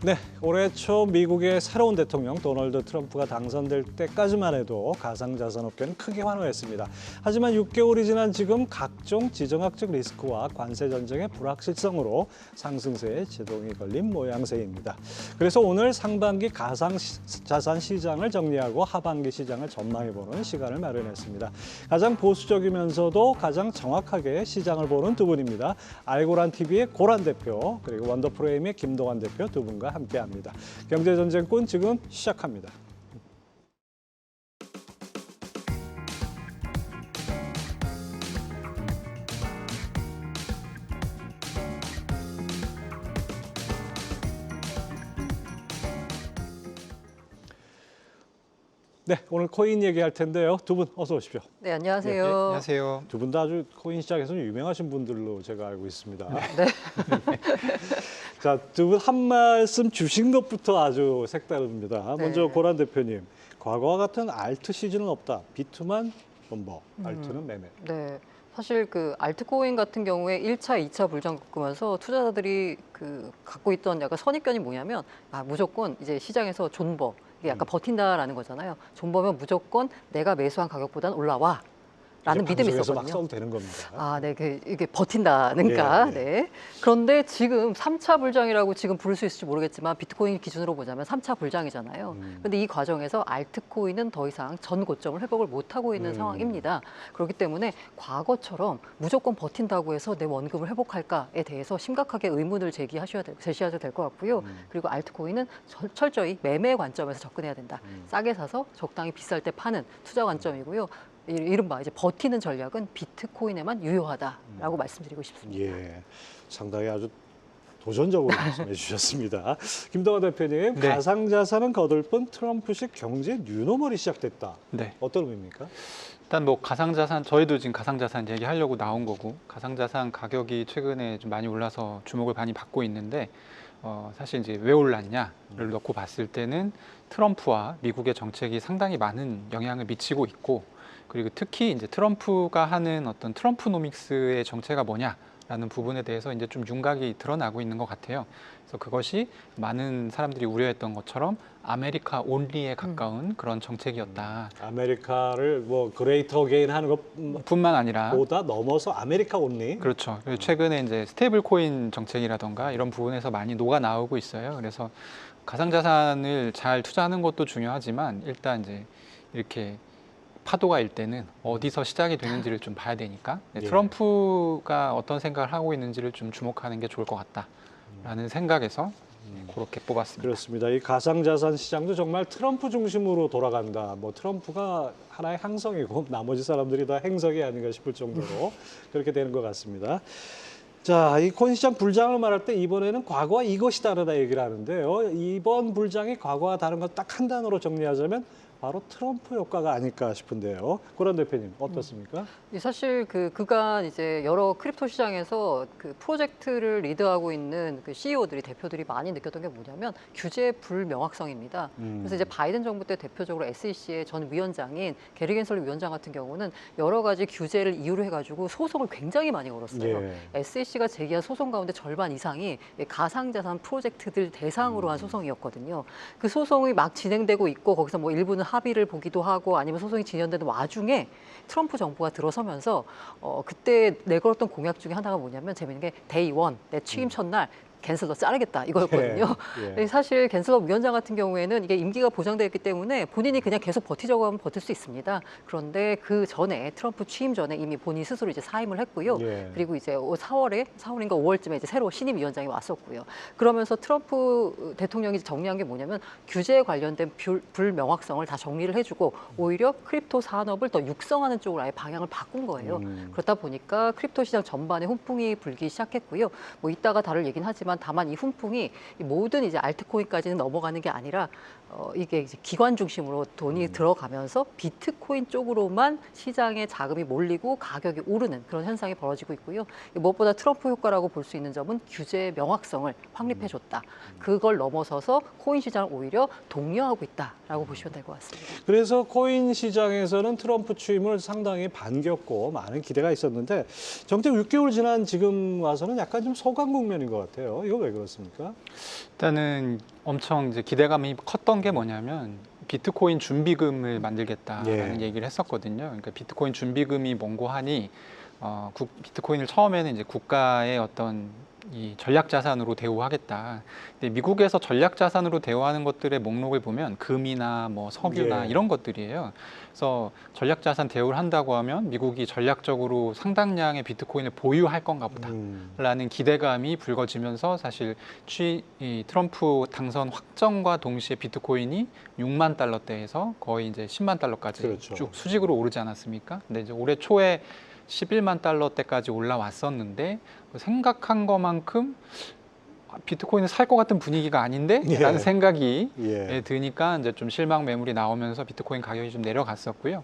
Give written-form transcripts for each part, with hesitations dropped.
네, 올해 초 미국의 새로운 대통령 도널드 트럼프가 당선될 때까지만 해도 가상자산업계는 크게 환호했습니다. 하지만 6개월이 지난 지금 각종 지정학적 리스크와 관세 전쟁의 불확실성으로 상승세에 제동이 걸린 모양새입니다. 그래서 오늘 상반기 가상자산 시장을 정리하고 하반기 시장을 전망해보는 시간을 마련했습니다. 가장 보수적이면서도 가장 정확하게 시장을 보는 두 분입니다. 알고란TV의 고란 대표 그리고 원더프레임의 김동완 대표 두 분과 함께합니다. 경제전쟁꾼 지금 시작합니다. 네, 오늘 코인 얘기할 텐데요. 두 분 어서 오십시오. 네, 안녕하세요. 네, 안녕하세요. 두 분 다 아주 코인 시장에서는 유명하신 분들로 제가 알고 있습니다. 네. 자, 두 분 한 말씀 주신 것부터 아주 색다릅니다. 먼저 네. 고란 대표님, 과거와 같은 알트 시즌은 없다. 비트만 넘버, 알트는 매매. 네. 사실 그 알트코인 같은 경우에 1차, 2차 불장 겪으면서 투자자들이 갖고 있던 약간 선입견이 뭐냐면 무조건 이제 시장에서 존버, 이게 약간 버틴다라는 거잖아요. 존버면 무조건 내가 매수한 가격보다는 올라와. 라는 믿음이 방송에서 있었거든요. 막 써도 되는 겁니다. 아, 네, 이게 버틴다는가. 예, 예. 네. 그런데 지금 3차 불장이라고 지금 부를 수 있을지 모르겠지만 비트코인 기준으로 보자면 3차 불장이잖아요. 그런데 이 과정에서 알트코인은 더 이상 전 고점을 회복을 못하고 있는 상황입니다. 그렇기 때문에 과거처럼 무조건 버틴다고 해서 내 원금을 회복할까에 대해서 심각하게 의문을 제시하셔야 될 것 같고요. 그리고 알트코인은 철저히 매매 관점에서 접근해야 된다. 싸게 사서 적당히 비쌀 때 파는 투자 관점이고요. 이른바 이제 버티는 전략은 비트코인에만 유효하다라고 말씀드리고 싶습니다. 예, 상당히 아주 도전적으로 말씀해 주셨습니다. 김동완 대표님, 네. 가상자산은 거들뿐 트럼프식 경제 뉴노멀이 시작됐다. 네. 어떤 의미입니까? 일단 뭐 가상자산, 저희도 지금 가상자산 얘기하려고 나온 거고, 가상자산 가격이 최근에 좀 많이 올라서 주목을 많이 받고 있는데, 사실 이제 왜 올랐냐를 놓고 봤을 때는 트럼프와 미국의 정책이 상당히 많은 영향을 미치고 있고, 그리고 특히 이제 트럼프가 하는 어떤 트럼프노믹스의 정체가 뭐냐라는 부분에 대해서 이제 좀 윤곽이 드러나고 있는 것 같아요. 그래서 그것이 많은 사람들이 우려했던 것처럼 아메리카 온리에 가까운 그런 정책이었다. 아메리카를 뭐 그레이터 게인 하는 것보다 뿐만 아니라 넘어서 아메리카 온리. 그렇죠. 그리고 최근에 이제 스테이블 코인 정책이라던가 이런 부분에서 많이 녹아 나오고 있어요. 그래서 가상자산을 잘 투자하는 것도 중요하지만 일단 이제 이렇게 파도가 일 때는 어디서 시작이 되는지를 좀 봐야 되니까 예. 트럼프가 어떤 생각을 하고 있는지를 좀 주목하는 게 좋을 것 같다라는 생각에서 그렇게 뽑았습니다. 그렇습니다. 이 가상자산 시장도 정말 트럼프 중심으로 돌아간다. 뭐 트럼프가 하나의 항성이고 나머지 사람들이 다 행성이 아닌가 싶을 정도로 그렇게 되는 것 같습니다. 자, 이 코인 시장 불장을 말할 때 이번에는 과거와 이것이 다르다 얘기를 하는데요. 이번 불장이 과거와 다른 것 딱 한 단어로 정리하자면 바로 트럼프 효과가 아닐까 싶은데요. 고란 대표님 어떻습니까? 사실 그간 이제 여러 크립토 시장에서 그 프로젝트를 리드하고 있는 그 CEO들이 대표들이 많이 느꼈던 게 뭐냐면 규제 불명확성입니다. 그래서 이제 바이든 정부 때 대표적으로 SEC의 전 위원장인 게리 겐슬리 위원장 같은 경우는 여러 가지 규제를 이유로 해가지고 소송을 굉장히 많이 걸었어요. 예. SEC가 제기한 소송 가운데 절반 이상이 가상자산 프로젝트들 대상으로 한 소송이었거든요. 그 소송이 막 진행되고 있고 거기서 뭐 일부는 합의를 보기도 하고 아니면 소송이 진행되는 와중에 트럼프 정부가 들어서면서 그때 내걸었던 공약 중에 하나가 뭐냐면 재밌는 게 데이 원, 내 취임 첫날 겐슬러 자르겠다 이거였거든요. 예, 예. 사실 겐슬러 위원장 같은 경우에는 이게 임기가 보장되어 있기 때문에 본인이 그냥 계속 버티자고 하면 버틸 수 있습니다. 그런데 그 전에 트럼프 취임 전에 이미 본인 스스로 이제 사임을 했고요. 예. 그리고 이제 4월인가 5월쯤에 이제 새로 신임 위원장이 왔었고요. 그러면서 트럼프 대통령이 정리한 게 뭐냐면 규제에 관련된 불명확성을 다 정리를 해주고 오히려 크립토 산업을 더 육성하는 쪽으로 아예 방향을 바꾼 거예요. 그렇다 보니까 크립토 시장 전반에 훈풍이 불기 시작했고요. 뭐 이따가 다룰 얘기는 하지만 다만 이 훈풍이 모든 이제 알트코인까지는 넘어가는 게 아니라 이게 이제 기관 중심으로 돈이 들어가면서 비트코인 쪽으로만 시장에 자금이 몰리고 가격이 오르는 그런 현상이 벌어지고 있고요. 무엇보다 트럼프 효과라고 볼 수 있는 점은 규제의 명확성을 확립해줬다. 그걸 넘어서서 코인 시장을 오히려 독려하고 있다라고 보시면 될 것 같습니다. 그래서 코인 시장에서는 트럼프 취임을 상당히 반겼고 많은 기대가 있었는데 정작 6개월 지난 지금 와서는 약간 좀 소강 국면인 것 같아요. 이거 왜 그렇습니까? 일단은 엄청 이제 기대감이 컸던 게 뭐냐면 비트코인 준비금을 만들겠다라는 예. 얘기를 했었거든요. 그러니까 비트코인 준비금이 뭔고 하니 비트코인을 처음에는 이제 국가의 어떤 이 전략 자산으로 대우하겠다. 근데 미국에서 전략 자산으로 대우하는 것들의 목록을 보면 금이나 뭐 석유나 예. 이런 것들이에요. 그래서 전략 자산 대우를 한다고 하면 미국이 전략적으로 상당량의 비트코인을 보유할 건가 보다. 라는 기대감이 불거지면서 사실 이 트럼프 당선 확정과 동시에 비트코인이 6만 달러대에서 거의 이제 10만 달러까지 그렇죠. 쭉 수직으로 오르지 않았습니까? 근데 이제 올해 초에 11만 달러대까지 올라왔었는데 생각한 것만큼 비트코인을 살 것 같은 분위기가 아닌데? 예. 라는 생각이 예. 드니까 이제 좀 실망 매물이 나오면서 비트코인 가격이 좀 내려갔었고요.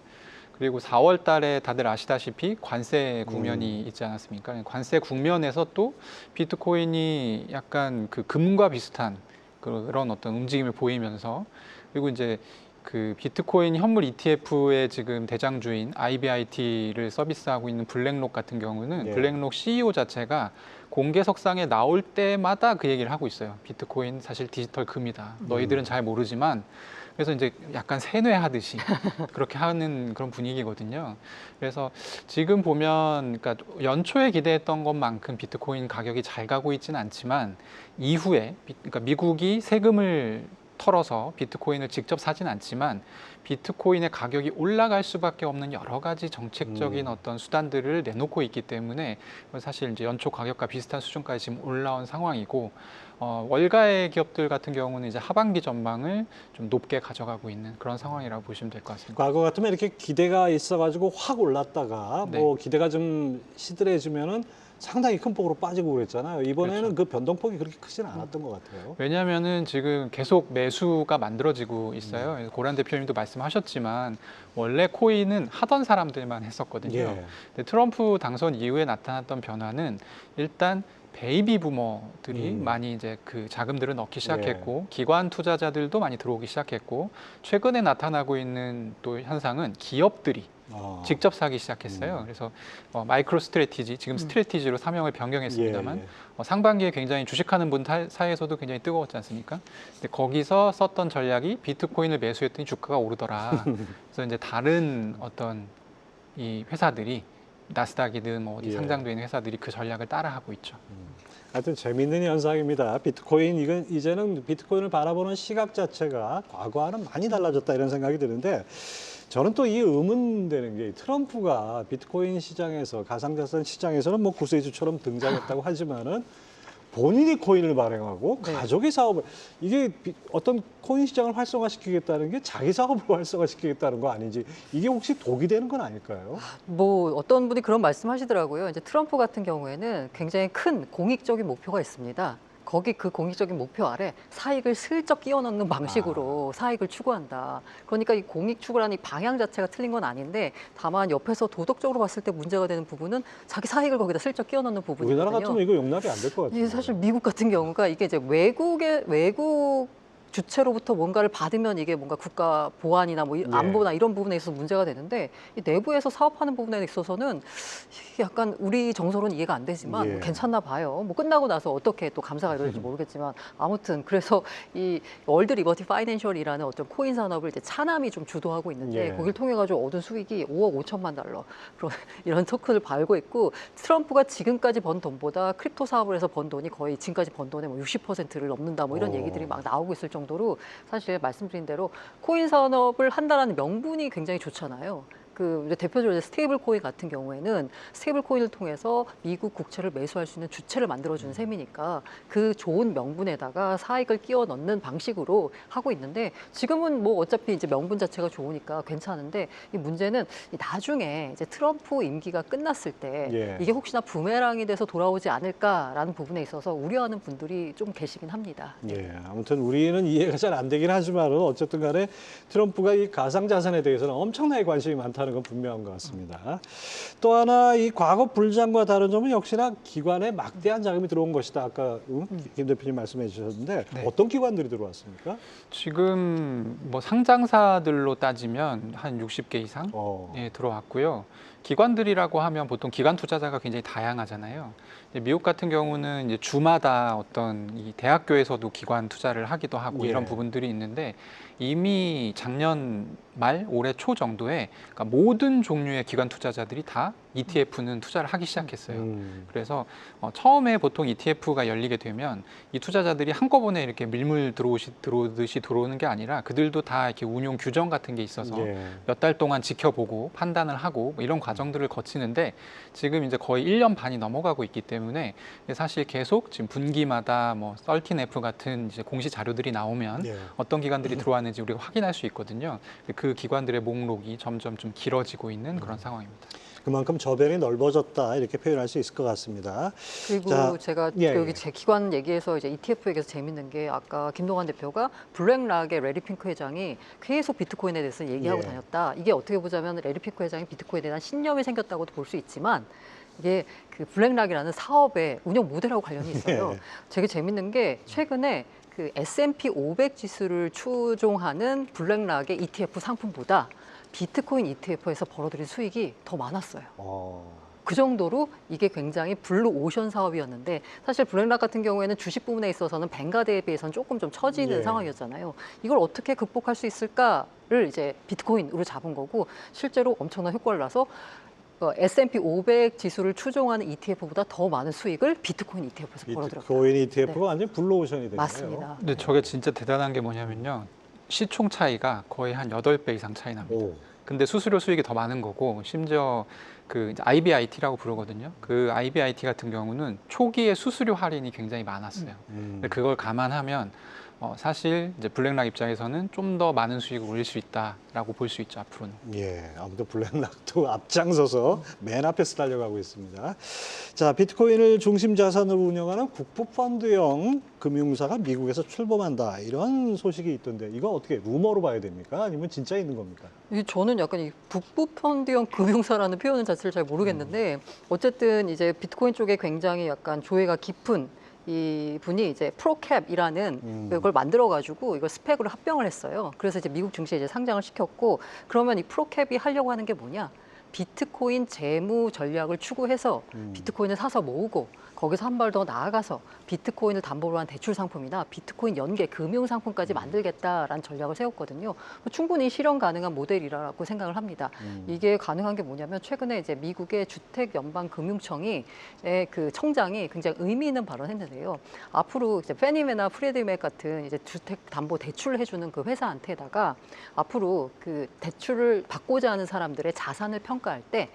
그리고 4월 달에 다들 아시다시피 관세 국면이 있지 않았습니까? 관세 국면에서 또 비트코인이 약간 그 금과 비슷한 그런 어떤 움직임을 보이면서 그리고 이제 그 비트코인 현물 ETF의 지금 대장주인 IBIT를 서비스하고 있는 블랙록 같은 경우는 예. 블랙록 CEO 자체가 공개석상에 나올 때마다 그 얘기를 하고 있어요. 비트코인 사실 디지털 금이다. 너희들은 잘 모르지만 그래서 이제 약간 세뇌하듯이 그렇게 하는 그런 분위기거든요. 그래서 지금 보면 그러니까 연초에 기대했던 것만큼 비트코인 가격이 잘 가고 있지는 않지만 이후에 그러니까 미국이 세금을 털어서 비트코인을 직접 사진 않지만 비트코인의 가격이 올라갈 수밖에 없는 여러 가지 정책적인 어떤 수단들을 내놓고 있기 때문에 사실 이제 연초 가격과 비슷한 수준까지 지금 올라온 상황이고 월가의 기업들 같은 경우는 이제 하반기 전망을 좀 높게 가져가고 있는 그런 상황이라고 보시면 될 것 같습니다. 과거 같으면 이렇게 기대가 있어가지고 확 올랐다가 네. 뭐 기대가 좀 시들해지면은 상당히 큰 폭으로 빠지고 그랬잖아요. 이번에는 그렇죠. 그 변동폭이 그렇게 크지는 않았던 것 같아요. 왜냐하면은 지금 계속 매수가 만들어지고 있어요. 고란 대표님도 말씀하셨지만 원래 코인은 하던 사람들만 했었거든요. 예. 근데 트럼프 당선 이후에 나타났던 변화는 일단 베이비 부머들이 많이 이제 그 자금들을 넣기 시작했고 기관 투자자들도 많이 들어오기 시작했고 최근에 나타나고 있는 또 현상은 기업들이 직접 사기 시작했어요. 그래서 마이크로 스트래티지, 지금 스트래티지로 사명을 변경했습니다만 예, 예. 상반기에 굉장히 주식하는 분 사이에서도 굉장히 뜨거웠지 않습니까? 근데 거기서 썼던 전략이 비트코인을 매수했더니 주가가 오르더라. 그래서 이제 다른 어떤 이 회사들이 나스닥이든 뭐 어디 예. 상장되어 있는 회사들이 그 전략을 따라하고 있죠. 하여튼 재미있는 현상입니다. 비트코인 이건 이제는 비트코인을 바라보는 시각 자체가 과거와는 많이 달라졌다 이런 생각이 드는데 저는 또 이 의문되는 게 트럼프가 비트코인 시장에서 가상자산 시장에서는 뭐 구세주처럼 등장했다고 하지만은 본인이 코인을 발행하고 네. 가족의 사업을 이게 어떤 코인 시장을 활성화시키겠다는 게 자기 사업을 활성화시키겠다는 거 아닌지 이게 혹시 독이 되는 건 아닐까요? 뭐 어떤 분이 그런 말씀하시더라고요. 이제 트럼프 같은 경우에는 굉장히 큰 공익적인 목표가 있습니다. 거기 그 공익적인 목표 아래 사익을 슬쩍 끼워 넣는 방식으로 사익을 추구한다. 그러니까 이 공익 추구라는 이 방향 자체가 틀린 건 아닌데 다만 옆에서 도덕적으로 봤을 때 문제가 되는 부분은 자기 사익을 거기다 슬쩍 끼워 넣는 부분이거든요. 우리나라 같으면 이거 용납이 안 될 것 같아요. 이게 사실 미국 같은 경우가 이게 이제 외국 주체로부터 뭔가를 받으면 이게 뭔가 국가 보안이나 뭐 안보나 이런 부분에 있어서 문제가 되는데 이 내부에서 사업하는 부분에 있어서는 약간 우리 정서로는 이해가 안 되지만 예. 뭐 괜찮나 봐요. 뭐 끝나고 나서 어떻게 또 감사가 이루어질지 모르겠지만 아무튼 그래서 이 월드 리버티 파이낸셜이라는 어떤 코인 산업을 이제 차남이 좀 주도하고 있는데 예. 거기를 통해 가지고 얻은 수익이 5억 5천만 달러 그런 이런 토큰을 발고 있고 트럼프가 지금까지 번 돈보다 크립토 사업을 해서 번 돈이 거의 지금까지 번 돈의 뭐 60%를 넘는다 뭐 이런 얘기들이 막 나오고 있을 정도로 사실 말씀드린 대로 코인 산업을 한다라는 명분이 굉장히 좋잖아요. 그 대표적으로 스테이블 코인 같은 경우에는 스테이블 코인을 통해서 미국 국채를 매수할 수 있는 주체를 만들어주는 셈이니까 그 좋은 명분에다가 사익을 끼워 넣는 방식으로 하고 있는데 지금은 뭐 어차피 이제 명분 자체가 좋으니까 괜찮은데 이 문제는 나중에 이제 트럼프 임기가 끝났을 때 이게 혹시나 부메랑이 돼서 돌아오지 않을까라는 부분에 있어서 우려하는 분들이 좀 계시긴 합니다. 예, 아무튼 우리는 이해가 잘 안 되긴 하지만은 어쨌든 간에 트럼프가 이 가상자산에 대해서는 엄청나게 관심이 많다는 건 분명한 것 같습니다. 또 하나 이 과거 불장과 다른 점은 역시나 기관에 막대한 자금이 들어온 것이다. 아까 김 대표님 말씀해 주셨는데 어떤 기관들이 들어왔습니까? 지금 뭐 상장사들로 따지면 한 60개 이상 들어왔고요. 기관들이라고 하면 보통 기관 투자자가 굉장히 다양하잖아요. 이제 미국 같은 경우는 이제 주마다 어떤 이 대학교에서도 기관 투자를 하기도 하고 예. 이런 부분들이 있는데 이미 작년 말 올해 초 정도에 그러니까 모든 종류의 기관 투자자들이 다 ETF는 투자를 하기 시작했어요. 그래서 처음에 보통 ETF가 열리게 되면 이 투자자들이 한꺼번에 이렇게 밀물 들어오듯이 들어오는 게 아니라 그들도 다 이렇게 운용 규정 같은 게 있어서 예. 몇 달 동안 지켜보고 판단을 하고 뭐 이런 과정들을 거치는데 지금 이제 거의 1년 반이 넘어가고 있기 때문에 사실 계속 지금 분기마다 뭐 13F 같은 이제 공시 자료들이 나오면 예. 어떤 기관들이 들어왔는지 우리가 확인할 수 있거든요. 그 기관들의 목록이 점점 좀 길어지고 있는 그런 상황입니다. 그만큼 저변이 넓어졌다 이렇게 표현할 수 있을 것 같습니다. 그리고 자, 제가 예, 여기 예. 제 기관 얘기해서 이제 ETF 얘기해서 재밌는 게 아까 김동완 대표가 블랙락의 레리 핑크 회장이 계속 비트코인에 대해서 얘기하고 예. 다녔다. 이게 어떻게 보자면 레리 핑크 회장이 비트코인에 대한 신념이 생겼다고도 볼 수 있지만 이게 그 블랙락이라는 사업의 운영 모델하고 관련이 있어요. 예. 되게 재밌는 게 최근에 그 S&P 500 지수를 추종하는 블랙락의 ETF 상품보다 비트코인 ETF에서 벌어들인 수익이 더 많았어요. 그 정도로 이게 굉장히 블루 오션 사업이었는데 사실 블랙락 같은 경우에는 주식 부분에 있어서는 뱅가드에 비해서는 조금 좀 처지는 예. 상황이었잖아요. 이걸 어떻게 극복할 수 있을까를 이제 비트코인으로 잡은 거고 실제로 엄청난 효과를 나서 S&P 500 지수를 추종하는 ETF보다 더 많은 수익을 비트코인 ETF에서 벌어들였다. 비트코인 ETF가 네. 완전 블루오션이 되네요. 맞습니다. 근데 저게 진짜 대단한 게 뭐냐면요. 시총 차이가 거의 한 8배 이상 차이 납니다. 오. 근데 수수료 수익이 더 많은 거고 심지어 그 이제 IBIT라고 부르거든요. 그 IBIT 같은 경우는 초기에 수수료 할인이 굉장히 많았어요. 근데 그걸 감안하면 사실 이제 블랙락 입장에서는 좀 더 많은 수익을 올릴 수 있다라고 볼 수 있죠 앞으로는. 예, 아무튼 블랙락도 앞장서서 맨 앞에서 달려가고 있습니다. 자, 비트코인을 중심 자산으로 운영하는 국부펀드형 금융사가 미국에서 출범한다 이런 소식이 있던데 이거 어떻게 루머로 봐야 됩니까? 아니면 진짜 있는 겁니까? 저는 약간 이 북부펀드형 금융사라는 표현 자체를 잘 모르겠는데 어쨌든 이제 비트코인 쪽에 굉장히 약간 조예가 깊은 이 분이 이제 프로캡이라는 이걸 만들어가지고 이걸 스펙으로 합병을 했어요. 그래서 이제 미국 증시에 이제 상장을 시켰고 그러면 이 프로캡이 하려고 하는 게 뭐냐? 비트코인 재무 전략을 추구해서 비트코인을 사서 모으고 거기서 한 발 더 나아가서 비트코인을 담보로 한 대출 상품이나 비트코인 연계 금융 상품까지 만들겠다라는 전략을 세웠거든요. 충분히 실현 가능한 모델이라고 생각을 합니다. 이게 가능한 게 뭐냐면 최근에 이제 미국의 주택연방금융청이 그 청장이 굉장히 의미 있는 발언을 했는데요. 앞으로 이제 페니메나 프레드맥 같은 이제 주택 담보 대출을 해주는 그 회사한테다가 앞으로 그 대출을 받고자 하는 사람들의 자산을 평가할 때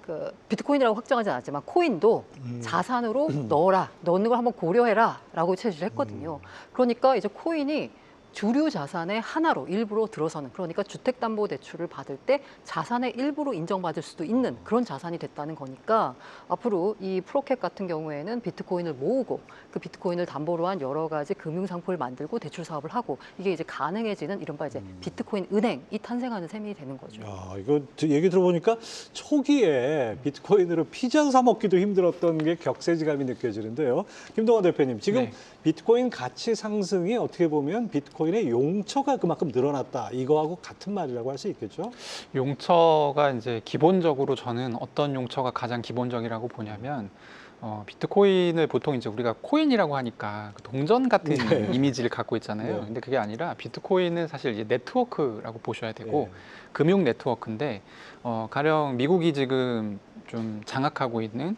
그 비트코인이라고 확정하지 않았지만 코인도 자산으로 넣는 걸 한번 고려해라라고 제시를 했거든요. 그러니까 이제 코인이 주류 자산의 하나로 일부로 들어서는 그러니까 주택담보대출을 받을 때 자산의 일부로 인정받을 수도 있는 그런 자산이 됐다는 거니까 앞으로 이 프로캡 같은 경우에는 비트코인을 모으고 그 비트코인을 담보로 한 여러 가지 금융상품을 만들고 대출 사업을 하고 이게 이제 가능해지는 이른바 이제 비트코인 은행이 탄생하는 셈이 되는 거죠. 야, 이거 얘기 들어보니까 초기에 비트코인으로 피자 사 먹기도 힘들었던 게 격세지감이 느껴지는데요. 김동완 대표님, 지금 네. 비트코인 가치 상승이 어떻게 보면 비트코인의 용처가 그만큼 늘어났다. 이거하고 같은 말이라고 할 수 있겠죠? 용처가 이제 기본적으로 저는 어떤 용처가 가장 기본적이라고 보냐면 비트코인을 보통 이제 우리가 코인이라고 하니까 그 동전 같은 네. 이미지를 갖고 있잖아요. 네. 근데 그게 아니라 비트코인은 사실 이제 네트워크라고 보셔야 되고 네. 금융 네트워크인데 가령 미국이 지금 좀 장악하고 있는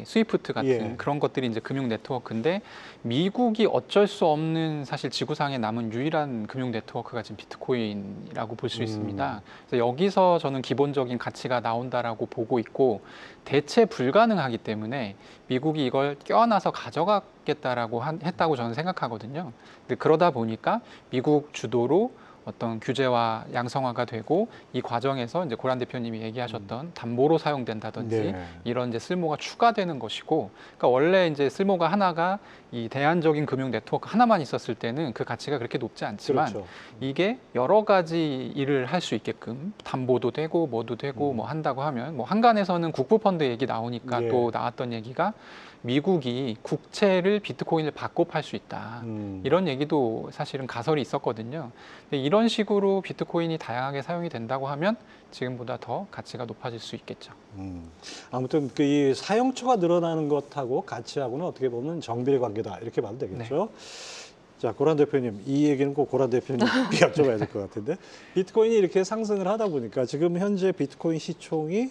스위프트 같은 예. 그런 것들이 이제 금융 네트워크인데 미국이 어쩔 수 없는 사실 지구상에 남은 유일한 금융 네트워크가 지금 비트코인이라고 볼 수 있습니다. 그래서 여기서 저는 기본적인 가치가 나온다라고 보고 있고 대체 불가능하기 때문에 미국이 이걸 껴안아서 가져가겠다라고 했다고 저는 생각하거든요. 근데 그러다 보니까 미국 주도로 어떤 규제와 양성화가 되고 이 과정에서 이제 고란 대표님이 얘기하셨던 담보로 사용된다든지 네. 이런 이제 쓸모가 추가되는 것이고, 그러니까 원래 이제 쓸모가 하나가 이 대안적인 금융 네트워크 하나만 있었을 때는 그 가치가 그렇게 높지 않지만 그렇죠. 이게 여러 가지 일을 할 수 있게끔 담보도 되고 뭐도 되고 뭐 한다고 하면 뭐 한간에서는 국부펀드 얘기 나오니까 예. 또 나왔던 얘기가 미국이 국채를 비트코인을 받고 팔 수 있다. 이런 얘기도 사실은 가설이 있었거든요. 근데 이런 식으로 비트코인이 다양하게 사용이 된다고 하면 지금보다 더 가치가 높아질 수 있겠죠. 아무튼 그 이 사용처가 늘어나는 것하고 가치하고는 어떻게 보면 정비례 관계다 이렇게 봐도 되겠죠. 자, 고란 대표님, 이 얘기는 꼭 고란 대표님께 여쭤봐야 될 것 같은데 비트코인이 이렇게 상승을 하다 보니까 지금 현재 비트코인 시총이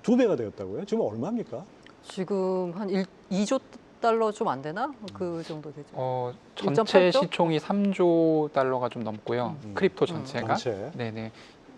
2배가 되었다고요? 지금 얼마입니까? 지금 한 2조 달러 좀 안 되나? 그 정도 되죠. 전체 1.8조? 시총이 3조 달러가 좀 넘고요. 크립토 전체가. 전체. 네네.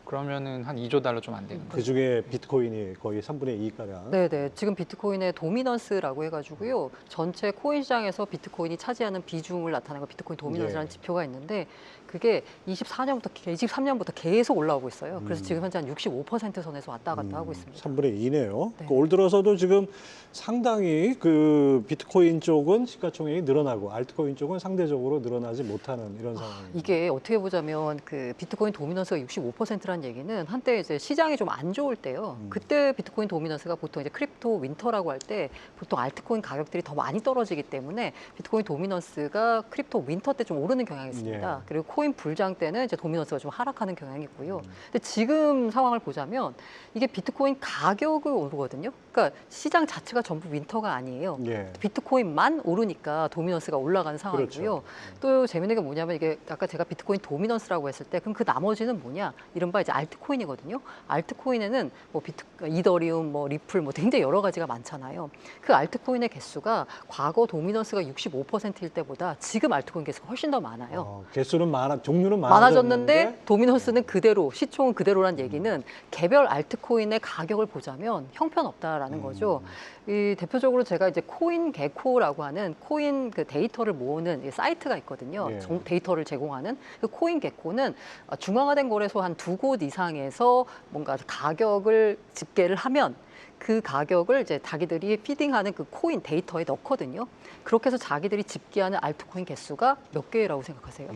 그러면은 한 2조 달러 좀 안 되는 거예요. 그 중에 비트코인이 거의 3분의 2가량. 네네. 지금 비트코인의 도미넌스라고 해가지고요. 전체 코인 시장에서 비트코인이 차지하는 비중을 나타내는 거 비트코인 도미넌스라는 예. 지표가 있는데 그게 23년부터 계속 올라오고 있어요. 그래서 지금 현재 한 65% 선에서 왔다 갔다 하고 있습니다. 3분의 2네요. 네. 올 들어서도 지금 상당히 그 비트코인 쪽은 시가총액이 늘어나고 알트코인 쪽은 상대적으로 늘어나지 못하는 이런 상황입니다. 이게 어떻게 보자면 그 비트코인 도미넌스가 65%라는 얘기는 한때 이제 시장이 좀 안 좋을 때요. 그때 비트코인 도미넌스가 보통 이제 크립토 윈터라고 할 때 보통 알트코인 가격들이 더 많이 떨어지기 때문에 비트코인 도미넌스가 크립토 윈터 때 좀 오르는 경향이 있습니다. 예. 그리고 코인 불장 때는 이제 도미넌스가 좀 하락하는 경향이 있고요. 근데 지금 상황을 보자면 이게 비트코인 가격이 오르거든요. 그러니까 시장 자체가 전부 윈터가 아니에요. 예. 비트코인만 오르니까 도미넌스가 올라가는 상황이고요. 그렇죠. 또 재밌는 게 뭐냐면 이게 아까 제가 비트코인 도미넌스라고 했을 때 그럼 그 나머지는 뭐냐? 이른바 이제 알트코인이거든요. 알트코인에는 뭐 이더리움, 뭐 리플, 뭐 굉장히 여러 가지가 많잖아요. 그 알트코인의 개수가 과거 도미넌스가 65%일 때보다 지금 알트코인 개수가 훨씬 더 많아요. 개수는 종류는 많아졌는데 도미넌스는 그대로, 시총은 그대로란 얘기는 개별 알트코인의 가격을 보자면 형편없다라는 거죠. 이 대표적으로 제가 이제 코인 개코라고 하는 코인 그 데이터를 모으는 이 사이트가 있거든요. 예. 데이터를 제공하는 그 코인 개코는 중앙화된 거래소 한 2곳 이상에서 뭔가 가격을 집계를 하면 그 가격을 이제 자기들이 피딩하는 그 코인 데이터에 넣거든요. 그렇게 해서 자기들이 집계하는 알트코인 개수가 몇 개라고 생각하세요?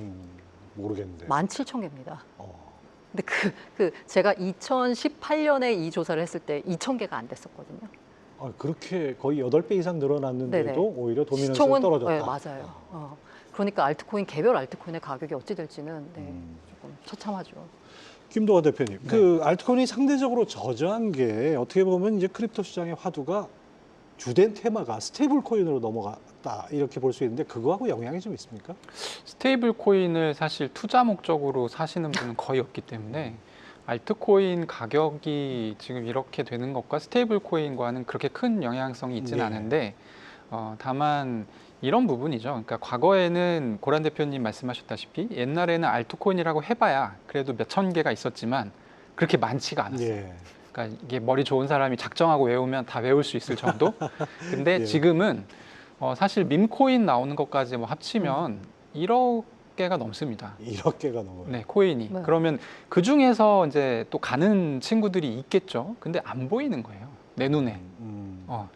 모르겠는데. 17,000개입니다. 근데 제가 2018년에 이 조사를 했을 때 2,000개가 안 됐었거든요. 그렇게 거의 8배 이상 늘어났는데도 네네. 오히려 도미넌스가 시총은 떨어졌다. 네, 맞아요. 그러니까 개별 알트코인의 가격이 어찌 될지는 조금 처참하죠. 김도환 대표님, 그 알트코인이 상대적으로 저조한 게 어떻게 보면 이제 크립토 시장의 화두가 주된 테마가 스테이블 코인으로 넘어갔다 이렇게 볼 수 있는데 그거하고 영향이 좀 있습니까? 스테이블 코인을 사실 투자 목적으로 사시는 분은 거의 없기 때문에 알트코인 가격이 지금 이렇게 되는 것과 스테이블 코인과는 그렇게 큰 영향성이 있지는 네. 않은데 다만 이런 부분이죠. 그러니까 과거에는 고란 대표님 말씀하셨다시피 옛날에는 알트코인이라고 해봐야 그래도 몇천 개가 있었지만 그렇게 많지가 않았어요. 예. 그러니까 이게 머리 좋은 사람이 작정하고 외우면 다 외울 수 있을 정도. 근데 예. 지금은 사실 밈코인 나오는 것까지 뭐 합치면 1억 개가 넘습니다. 1억 개가 넘어요. 네, 코인이. 네. 그러면 그 중에서 이제 또 가는 친구들이 있겠죠. 근데 안 보이는 거예요. 내 눈에.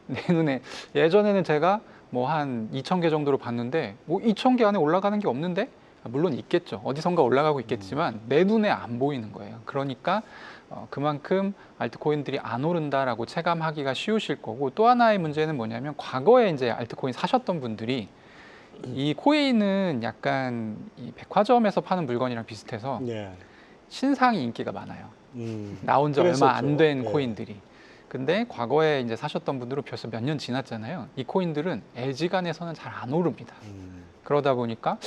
내 눈에. 예전에는 제가 뭐 한 2,000개 정도로 봤는데 뭐 2,000개 안에 올라가는 게 없는데 물론 있겠죠. 어디선가 올라가고 있겠지만 내 눈에 안 보이는 거예요. 그러니까 그만큼 알트코인들이 안 오른다라고 체감하기가 쉬우실 거고 또 하나의 문제는 뭐냐면 과거에 이제 알트코인 사셨던 분들이 이 코인은 약간 이 백화점에서 파는 물건이랑 비슷해서 예. 신상이 인기가 많아요. 나온 지 그랬었죠. 얼마 안 된 예. 코인들이. 근데 과거에 이제 사셨던 분들은 벌써 몇 년 지났잖아요. 이 코인들은 LG간에서는 잘 안 오릅니다. 그러다 보니까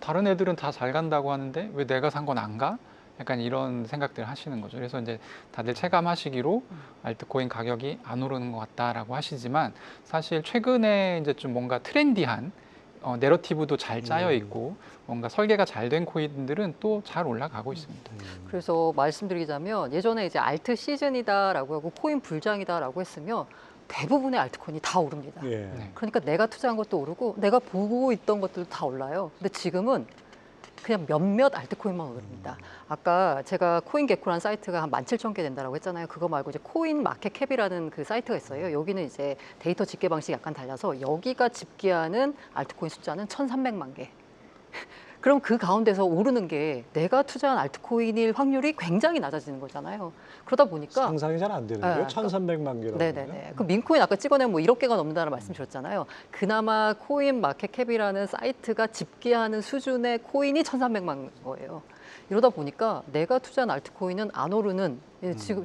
다른 애들은 다 잘 간다고 하는데 왜 내가 산 건 안 가? 약간 이런 생각들 하시는 거죠. 그래서 이제 다들 체감하시기로 알트코인 가격이 안 오르는 것 같다라고 하시지만 사실 최근에 이제 좀 뭔가 트렌디한 내러티브도 잘 짜여 있고 뭔가 설계가 잘 된 코인들은 또 잘 올라가고 있습니다. 그래서 말씀드리자면 예전에 이제 알트 시즌이다라고 하고 코인 불장이다라고 했으면 대부분의 알트코인이 다 오릅니다. 예. 네. 그러니까 내가 투자한 것도 오르고 내가 보고 있던 것들도 다 올라요. 근데 지금은 그냥 몇몇 알트코인만 오릅니다. 아까 제가 코인 개코라는 사이트가 한 17,000개 된다라고 했잖아요. 그거 말고 이제 코인 마켓캡이라는 그 사이트가 있어요. 여기는 이제 데이터 집계 방식이 약간 달라서 여기가 집계하는 알트코인 숫자는 1,300만 개. 그럼 그 가운데서 오르는 게 내가 투자한 알트코인일 확률이 굉장히 낮아지는 거잖아요. 그러다 보니까 상상이 잘 안 되는데요. 네, 1,300만 개라고. 네네네. 그 민코인 아까 찍어내면 뭐 1억 개가 넘는다는 말씀 드렸잖아요. 그나마 코인 마켓캡이라는 사이트가 집계하는 수준의 코인이 1,300만 거예요. 이러다 보니까 내가 투자한 알트코인은 안 오르는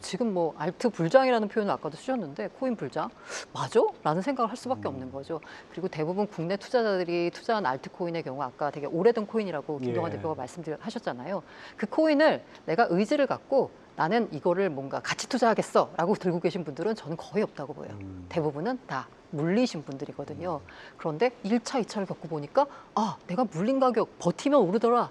지금 뭐 알트 불장이라는 표현을 아까도 쓰셨는데 코인 불장 맞아? 라는 생각을 할 수밖에 없는 거죠. 그리고 대부분 국내 투자자들이 투자한 알트코인의 경우 아까 되게 오래된 코인이라고 김동환 예. 대표가 말씀하셨잖아요. 그 코인을 내가 의지를 갖고 나는 이거를 뭔가 같이 투자하겠어라고 들고 계신 분들은 저는 거의 없다고 보여요. 대부분은 다 물리신 분들이거든요. 그런데 1차, 2차를 겪고 보니까 아, 내가 물린 가격 버티면 오르더라.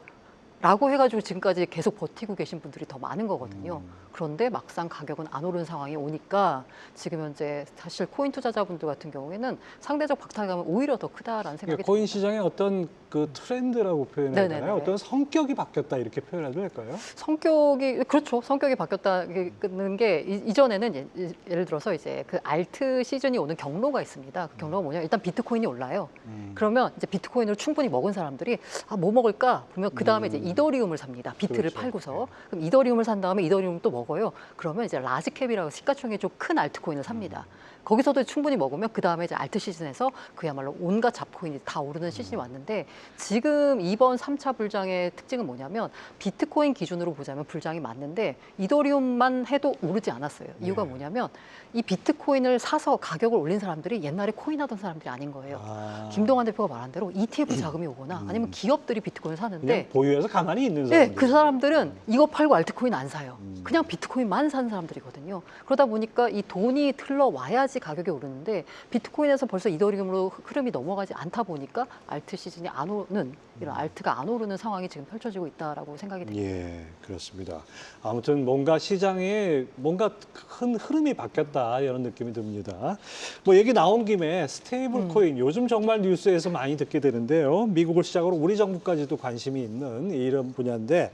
라고 해가지고 지금까지 계속 버티고 계신 분들이 더 많은 거거든요. 그런데 막상 가격은 안 오른 상황이 오니까 지금 현재 사실 코인 투자자분들 같은 경우에는 상대적 박탈감은 오히려 더 크다라는 생각이 코인 듭니다. 시장의 어떤 그 트렌드라고 표현해야 되나요? 네네네. 어떤 성격이 바뀌었다 이렇게 표현해도 될까요? 성격이 그렇죠. 성격이 바뀌었다는 게 이전에는 예를 들어서 이제 그 알트 시즌이 오는 경로가 있습니다. 그 경로가 뭐냐? 일단 비트코인이 올라요. 그러면 이제 비트코인을 충분히 먹은 사람들이 아, 뭐 먹을까? 보면 그 다음에 이제 이더리움을 삽니다. 비트를 그렇죠. 팔고서 그럼 이더리움을 산 다음에 이더리움 또 먹어요. 그러면 이제 라지캡이라고 시가총액이 좀 큰 알트코인을 삽니다. 거기서도 충분히 먹으면 그 다음에 이제 알트 시즌에서 그야말로 온갖 잡코인이 다 오르는 시즌이 왔는데 지금 이번 3차 불장의 특징은 뭐냐면 비트코인 기준으로 보자면 불장이 맞는데 이더리움만 해도 오르지 않았어요. 이유가 뭐냐면 이 비트코인을 사서 가격을 올린 사람들이 옛날에 코인 하던 사람들이 아닌 거예요. 아, 김동환 대표가 말한 대로 ETF 자금이 오거나 아니면 기업들이 비트코인을 그냥 사는데 보유해서 가만히 있는 네, 사람들. 그 사람들은 이거 팔고 알트코인 안 사요. 그냥 비트코인만 사는 사람들이거든요. 그러다 보니까 이 돈이 흘러와야지 가격이 오르는데 비트코인에서 벌써 이더리움으로 흐름이 넘어가지 않다 보니까 알트 시즌이 안 오는 이런 알트가 안 오르는 상황이 지금 펼쳐지고 있다라고 생각이 됩니다. 예, 그렇습니다. 아무튼 뭔가 시장에 뭔가 큰 흐름이 바뀌었다 이런 느낌이 듭니다. 뭐 얘기 나온 김에 스테이블 코인 요즘 정말 뉴스에서 많이 듣게 되는데요. 미국을 시작으로 우리 정부까지도 관심이 있는 이런 분야인데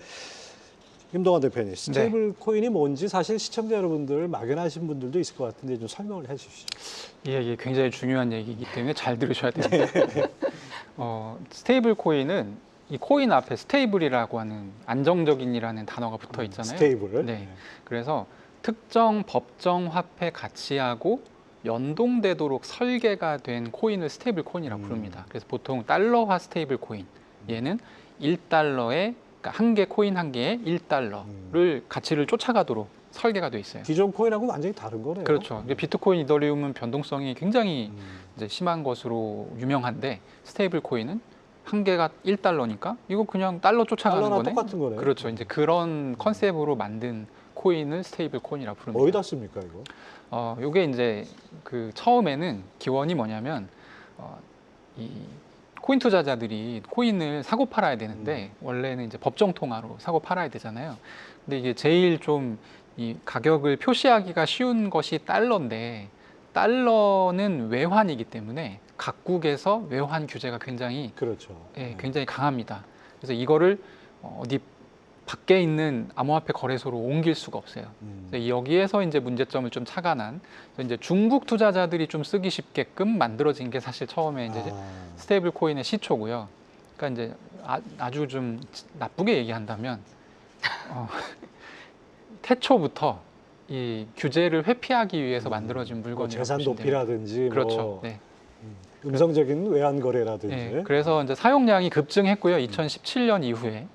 김동환 대표님, 스테이블 코인이 뭔지 사실 시청자 여러분들 막연하신 분들도 있을 것 같은데 좀 설명을 해 주시죠. 예, 이게 굉장히 중요한 얘기이기 때문에 잘 들으셔야 됩니다. 스테이블 코인은 이 코인 앞에 스테이블이라고 하는 안정적인이라는 단어가 붙어 있잖아요. 스테이블. 네. 그래서 특정 법정 화폐 가치하고 연동되도록 설계가 된 코인을 스테이블 코인이라고 부릅니다. 그래서 보통 달러화 스테이블 코인, 얘는 1달러에 그러니까 한 개 코인 한 개에 1달러를 가치를 쫓아가도록 설계가 돼 있어요. 기존 코인하고 완전히 다른 거네요. 그렇죠. 이제 비트코인, 이더리움은 변동성이 굉장히 이제 심한 것으로 유명한데 스테이블 코인은 한 개가 1달러니까 이거 그냥 달러 쫓아가는 달러랑 거네. 똑같은 거네요. 그렇죠. 이제 그런 컨셉으로 만든 코인을 스테이블 코인이라고 부릅니다. 어디다 씁니까 이거? 요게 이제 그 처음에는 기원이 뭐냐면 이 코인 투자자들이 코인을 사고 팔아야 되는데 원래는 이제 법정 통화로 사고 팔아야 되잖아요. 근데 이게 제일 좀 이 가격을 표시하기가 쉬운 것이 달러인데 달러는 외환이기 때문에 각국에서 외환 규제가 굉장히 그렇죠. 굉장히 강합니다. 그래서 이거를 어디 밖에 있는 암호화폐 거래소로 옮길 수가 없어요. 그래서 여기에서 이제 문제점을 좀 착안한 이제 중국 투자자들이 좀 쓰기 쉽게끔 만들어진 게 사실 처음에 이제 스테이블 코인의 시초고요. 그러니까 이제 아주 좀 나쁘게 얘기한다면 태초부터 이 규제를 회피하기 위해서 만들어진 물건이라고 재산 보시면 돼요. 도피라든지 그렇죠. 뭐 네. 음성적인 외환 거래라든지. 네, 그래서 이제 사용량이 급증했고요. 2017년 이후에.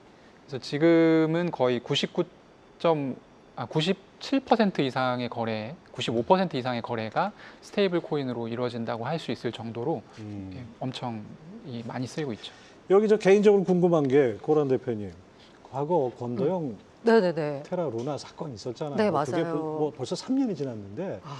그래서 지금은 거의 97% 이상의 거래, 95% 이상의 거래가 스테이블 코인으로 이루어진다고 할 수 있을 정도로 엄청 많이 쓰이고 있죠. 여기 저 개인적으로 궁금한 게 고란 대표님, 과거 권도영 네네네. 테라 루나 사건 있었잖아요. 네, 그게 맞아요. 뭐 벌써 3년이 지났는데 아.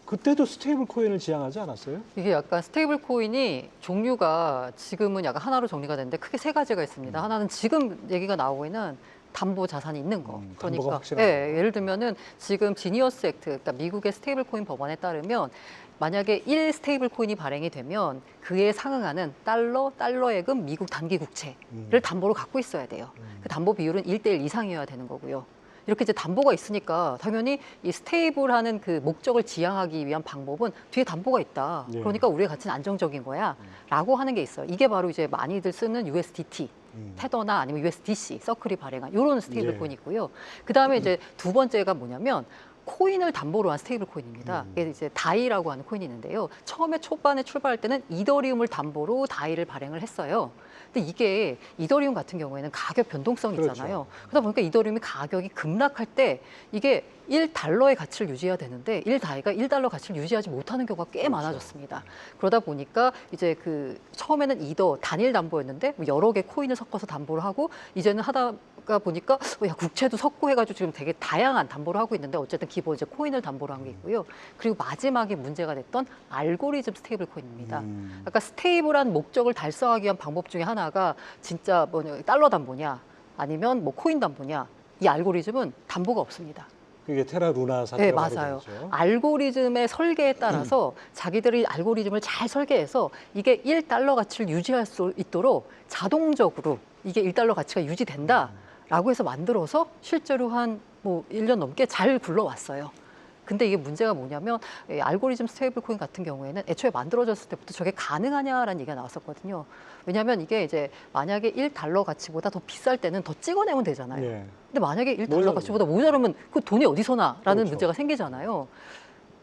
그때도 스테이블 코인을 지향하지 않았어요? 이게 약간 스테이블 코인이 종류가 지금은 약간 하나로 정리가 되는데 크게 세 가지가 있습니다. 하나는 지금 얘기가 나오고 있는 담보 자산이 있는 거. 담보가 그러니까 확실한 거. 예를 들면은 지금 지니어스 액트, 그러니까 미국의 스테이블 코인 법안에 따르면 만약에 1 스테이블 코인이 발행이 되면 그에 상응하는 달러액은 미국 단기 국채를 담보로 갖고 있어야 돼요. 그 담보 비율은 1대1 이상이어야 되는 거고요. 이렇게 이제 담보가 있으니까 당연히 이 스테이블하는 그 목적을 지향하기 위한 방법은 뒤에 담보가 있다. 예. 그러니까 우리의 가치는 안정적인 거야라고 하는 게 있어요. 이게 바로 이제 많이들 쓰는 USDT. 테더나 아니면 USDC, 서클이 발행한 이런 스테이블 코인이 있고요. 그다음에 이제 두 번째가 뭐냐면 코인을 담보로 한 스테이블 코인입니다. 이게 이제 다이라고 하는 코인이 있는데요. 처음에 초반에 출발할 때는 이더리움을 담보로 다이를 발행을 했어요. 근데 이게 이더리움 같은 경우에는 가격 변동성이 있잖아요. 그러다 보니까 이더리움이 가격이 급락할 때 이게 1달러의 가치를 유지해야 되는데 1다이가 1달러 가치를 유지하지 못하는 경우가 꽤 많아졌습니다. 그러다 보니까 이제 그 처음에는 이더 단일 담보였는데 뭐 여러 개 코인을 섞어서 담보를 하고 이제는 하다가 보니까 야 국채도 섞고 해가지고 지금 되게 다양한 담보를 하고 있는데 어쨌든 기본 이제 코인을 담보로 한 게 있고요. 그리고 마지막에 문제가 됐던 알고리즘 스테이블 코인입니다. 아까 스테이블한 목적을 달성하기 위한 방법 중에 하나가 진짜 뭐냐 달러 담보냐 아니면 뭐 코인 담보냐 이 알고리즘은 담보가 없습니다. 그게 테라 루나 네, 사태가 맞아요. 되죠. 알고리즘의 설계에 따라서 자기들이 알고리즘을 잘 설계해서 이게 1달러 가치를 유지할 수 있도록 자동적으로 이게 1달러 가치가 유지된다라고 해서 만들어서 실제로 한 뭐 1년 넘게 잘 굴러왔어요. 근데 이게 문제가 뭐냐면 이 알고리즘 스테이블 코인 같은 경우에는 애초에 만들어졌을 때부터 저게 가능하냐라는 얘기가 나왔었거든요. 왜냐하면 이게 이제 만약에 1달러 가치보다 더 비쌀 때는 더 찍어내면 되잖아요. 예. 근데 만약에 1달러 모자르죠. 가치보다 모자르면 그 돈이 어디서 나라는 그렇죠. 문제가 생기잖아요.